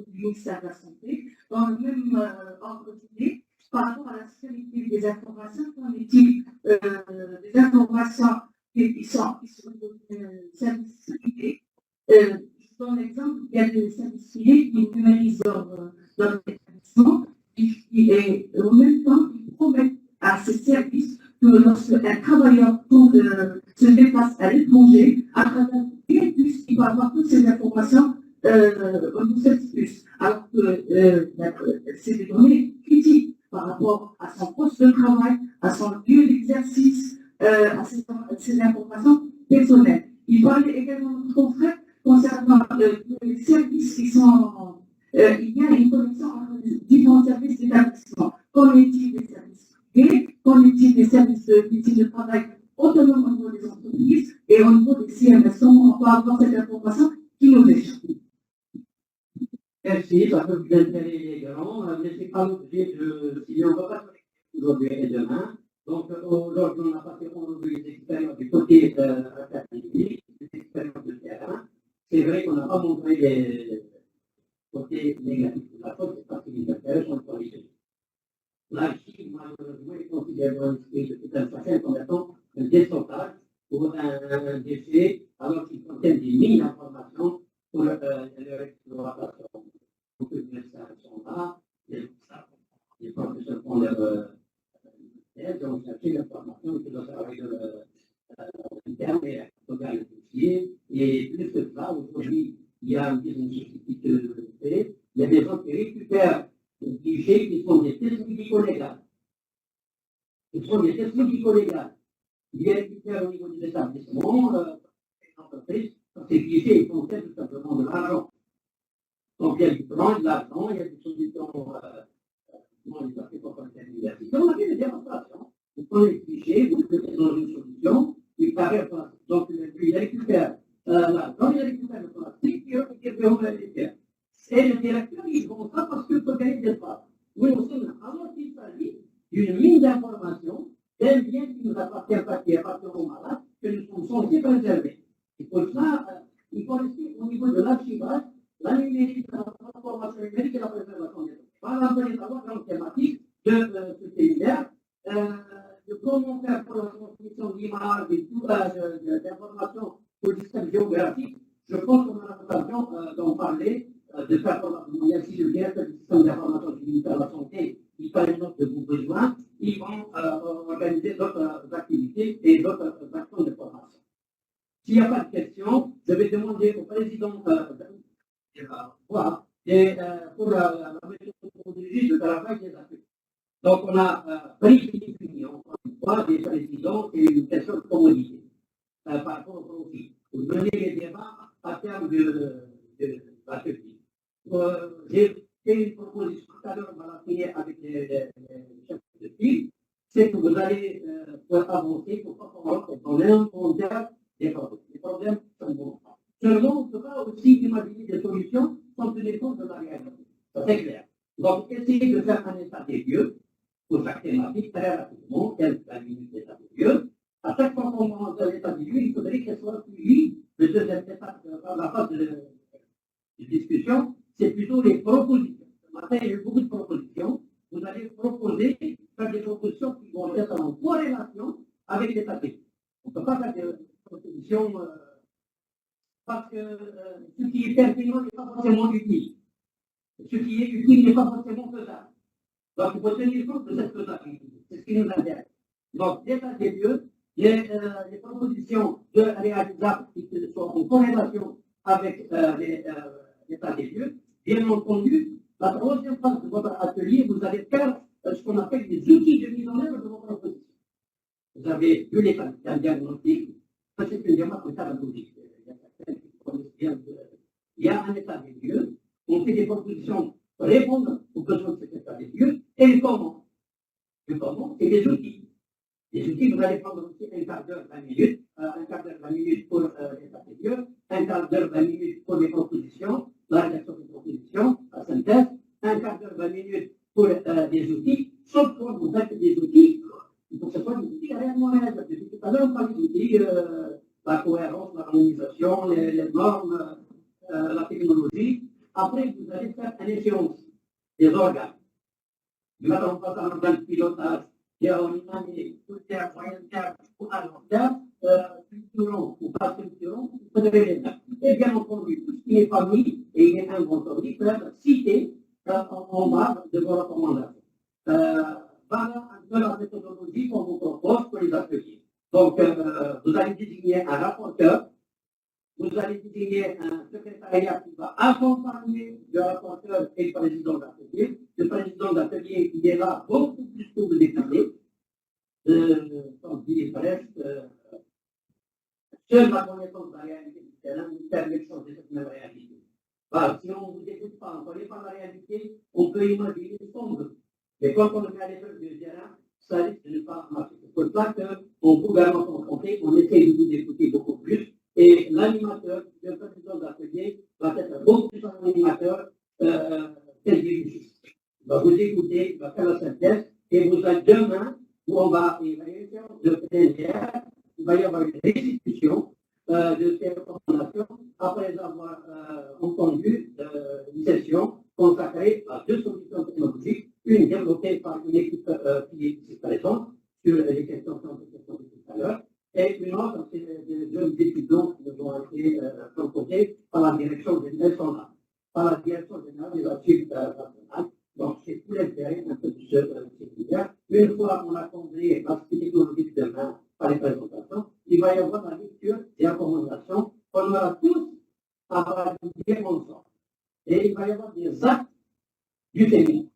du ministère de la Santé, dans le même ordre d'idée, par rapport à la sécurité des informations, qu'en est-il des informations qui sont services privés? Je donne l'exemple, il y a des services privés qui numérisent leur établissement et en même temps, ils promettent à ces services que lorsqu'un travailleur se déplace à l'étranger, à travers plus, il va avoir toutes ces informations au niveau service. Alors que c'est des données critiques par rapport à son poste de travail, à son lieu d'exercice, à ces informations personnelles. Il va aller également de confrère concernant les services qui sont. Il y a une connexion entre les différents services d'établissement. Qu'en est-il des services privés? Qu'en est-il des services de travail autonomes au niveau des entreprises et au niveau des CMS? On peut avoir cette information qui nous échappe. Merci, ça peut vous intéresser également, mais ce n'est pas l'objet de. Si on ne va pas aujourd'hui et demain. Donc, aujourd'hui, on a passé des expériences du côté académique, des expériences de terrain. C'est vrai qu'on n'a pas montré les côtés négatifs de la chose, c'est parce que les intérêts sont corrigés. L'archive, malheureusement, est considérée comme un sachet comme étant un déstockage pour un déchet, alors qu'il contient des mines d'informations pour l'exploitation. Beaucoup de médecins sont là, les professeurs font leur thèse, ont cherché l'information qui doit servir de terme et regarder le dossier. Et plus que ça, aujourd'hui, il y a une nécessité de fait. Il y a des gens qui récupèrent des fichiers qui sont des tests médico-légaux. Ce sont des tests médico-légaux. Ils les récupèrent au niveau des établissements, des entreprises. Ces fichiers, ils contiennent tout simplement de l'argent. Donc, il y a du plan, de l'argent, il y a des solutions, on les appelle pas comme l'université. On a fait des démonstrations. Vous prenez le fichier, vous le mettez dans une solution, il paraît pas. Donc, il récupère l'argent, il récupère le plastique, et on le récupère. Et le directeur, il font ça parce qu'il peut gagner des parts. Oui, on sait, alors qu'il s'agit d'une mine d'informations, d'un bien qui ne nous appartient pas, qui appartient aux malades, que nous sommes censés préserver. Et pour ça, il faut rester au niveau de l'archivage, la numérique, la transformation numérique et la préservation des données. Voilà un peu les savoirs dans la thématique de ce séminaire, de comment faire pour la transmission d'images et tout d'informations pour le système géographique. Je pense qu'on a l'occasion d'en parler, de faire probablement, il y a aussi le directeur du système d'information du ministère de la Santé, qui prend note de vos besoins, ils vont organiser d'autres activités et d'autres actions de formation. S'il n'y a pas de questions, je vais demander au président pour la méthodologie de travail des actifs. Donc, on a prédéfini encore une fois des présidents et une question de commodité par rapport au profit. Vous menez les débats à terme de l'atelier. J'ai fait une proposition tout à l'heure, on va la finir avec les chefs de file, c'est que vous allez avancer pour pas qu'on ait un compteur des problèmes. Les problèmes sont bons. Seulement, on ne peut pas aussi imaginer des solutions sans tenir compte de la réalité. Ça, c'est clair. Donc, essayez de faire un état des lieux pour chaque thématique très rapidement, quelques minutes d'état des lieux. À chaque fois qu'on commence dans l'état des lieux, il faudrait qu'elle soit suivie de deuxième étape, la phase de discussion, c'est plutôt les propositions. Ce matin, il y a eu beaucoup de propositions. Vous allez proposer, faire des propositions qui vont être en corrélation avec l'état des lieux. On ne peut pas faire des propositions parce que ce qui est pertinent n'est pas forcément utile. Ce qui est utile n'est pas forcément faisable. Donc, il faut tenir compte de cette faisabilité. C'est ce qui nous intéresse. Donc, l'état des lieux, les propositions de réalisables qui sont en corrélation avec l'état des lieux. Bien entendu, la troisième phase de votre atelier, vous allez faire ce qu'on appelle des outils de mise en œuvre de votre proposition. Vous avez vu l'état d'un diagnostic, ça c'est une démarche méthodologique. Il y a un état des lieux, on fait des propositions pour répondre aux besoins de cet état des lieux, et le comment. Le comment, c'est des outils. Les outils, vous allez prendre aussi un quart d'heure, 20 minutes, un quart d'heure, 20 minutes pour l'état des lieux, un quart d'heure, 20 minutes pour les propositions, la rédaction des propositions, la synthèse, un quart d'heure, 20 minutes pour des outils, sauf quand vous faites des outils, il faut que ce soit des outils réellement réalisables. Depuis tout à l'heure, on parle des outils, la cohérence, l'harmonisation, les normes, la technologie. Après, vous allez faire une échéance des organes. Mettre en place un organe de pilotage qui a une année, court terme, moyen terme ou à long terme, structurant ou pas structurant, vous devez les faire. Et bien entendu, tout ce qui est famille et il est inventory peut être cité en bas de vos recommandations. Voilà un peu la méthodologie qu'on vous propose pour les ateliers. Donc, vous allez désigner un rapporteur, vous allez désigner un secrétariat qui va accompagner le rapporteur et le président d'atelier. Le président d'atelier, il est là beaucoup plus que vous déclarez. Comme dit presque, seule la connaissance de la réalité du terrain nous permet de changer cette même réalité. Voilà, si on ne vous écoute pas, on ne connaît pas la réalité, on peut imaginer sombre. Mais quand on met à l'épreuve du terrain, ça risque de ne pas marcher. C'est pour ça qu'on peut également confronter, on essaie de vous écouter beaucoup plus. Et l'animateur, le président d'atelier, va être beaucoup plus un animateur tel dirigiste. Il va vous écouter, il va faire la synthèse, et vous avez demain, où on va évaluer une séance de plénière, il va y avoir une restitution de ces recommandations après avoir entendu une session consacrée à 2 solutions technologiques, une développée par une équipe qui est présente sur les questions de tout à l'heure, et une autre, c'est des jeunes étudiants qui ont été proposés par la direction des nationales, par la direction générale des archives nationales. Donc, c'est tout l'intérêt un peu de ce séminaire. Une fois qu'on a compris l'aspect technologique demain par les présentations, il va y avoir la lecture des recommandations qu'on aura tous à valider ensemble. Et il va y avoir des actes du séminaire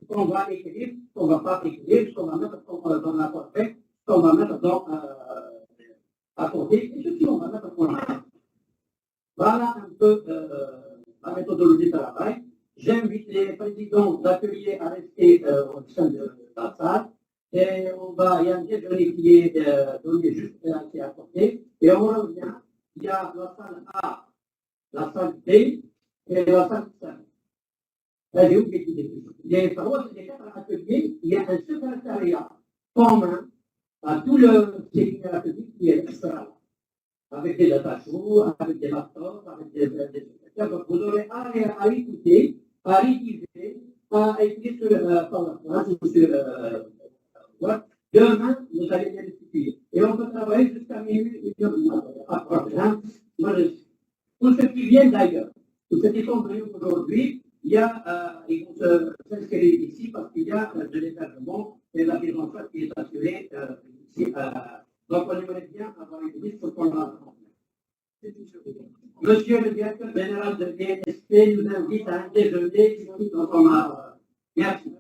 qu'on va écrire, qu'on ne va pas écrire, ce qu'on va mettre dans l'accord fait, ce qu'on va mettre dans à côté, et ce qu'on va mettre en avant. Voilà un peu la méthodologie de travail. J'invite les présidents d'ateliers à rester au sein de la salle. Et on va, il y a un déjeuner qui est donné juste qui est à côté. Et on revient, il y a la salle A, la salle B et la salle C. J'ai oublié de dire. Les 4 ateliers, il y a un secrétariat commun à tout le séminaire atelier qui est extra. Avec des attachements, avec des laptops, avec des secrétaires. Donc vous aurez à écouter, à rédiger, à écrire sur PowerPoint ou sur Word. Demain, vous allez bien discuter. Et on peut travailler jusqu'à minuit, pour ceux qui viennent d'ailleurs, pour ceux qui sont venus aujourd'hui, ils vont s'inscrire ici parce qu'il y a de l'hébergement et la prise en charge qui est assurée ici. Donc, on aimerait bien avoir une liste pour qu'on la Monsieur le directeur général de l'ESP nous invite à un déjeuner ici dans son art. Merci.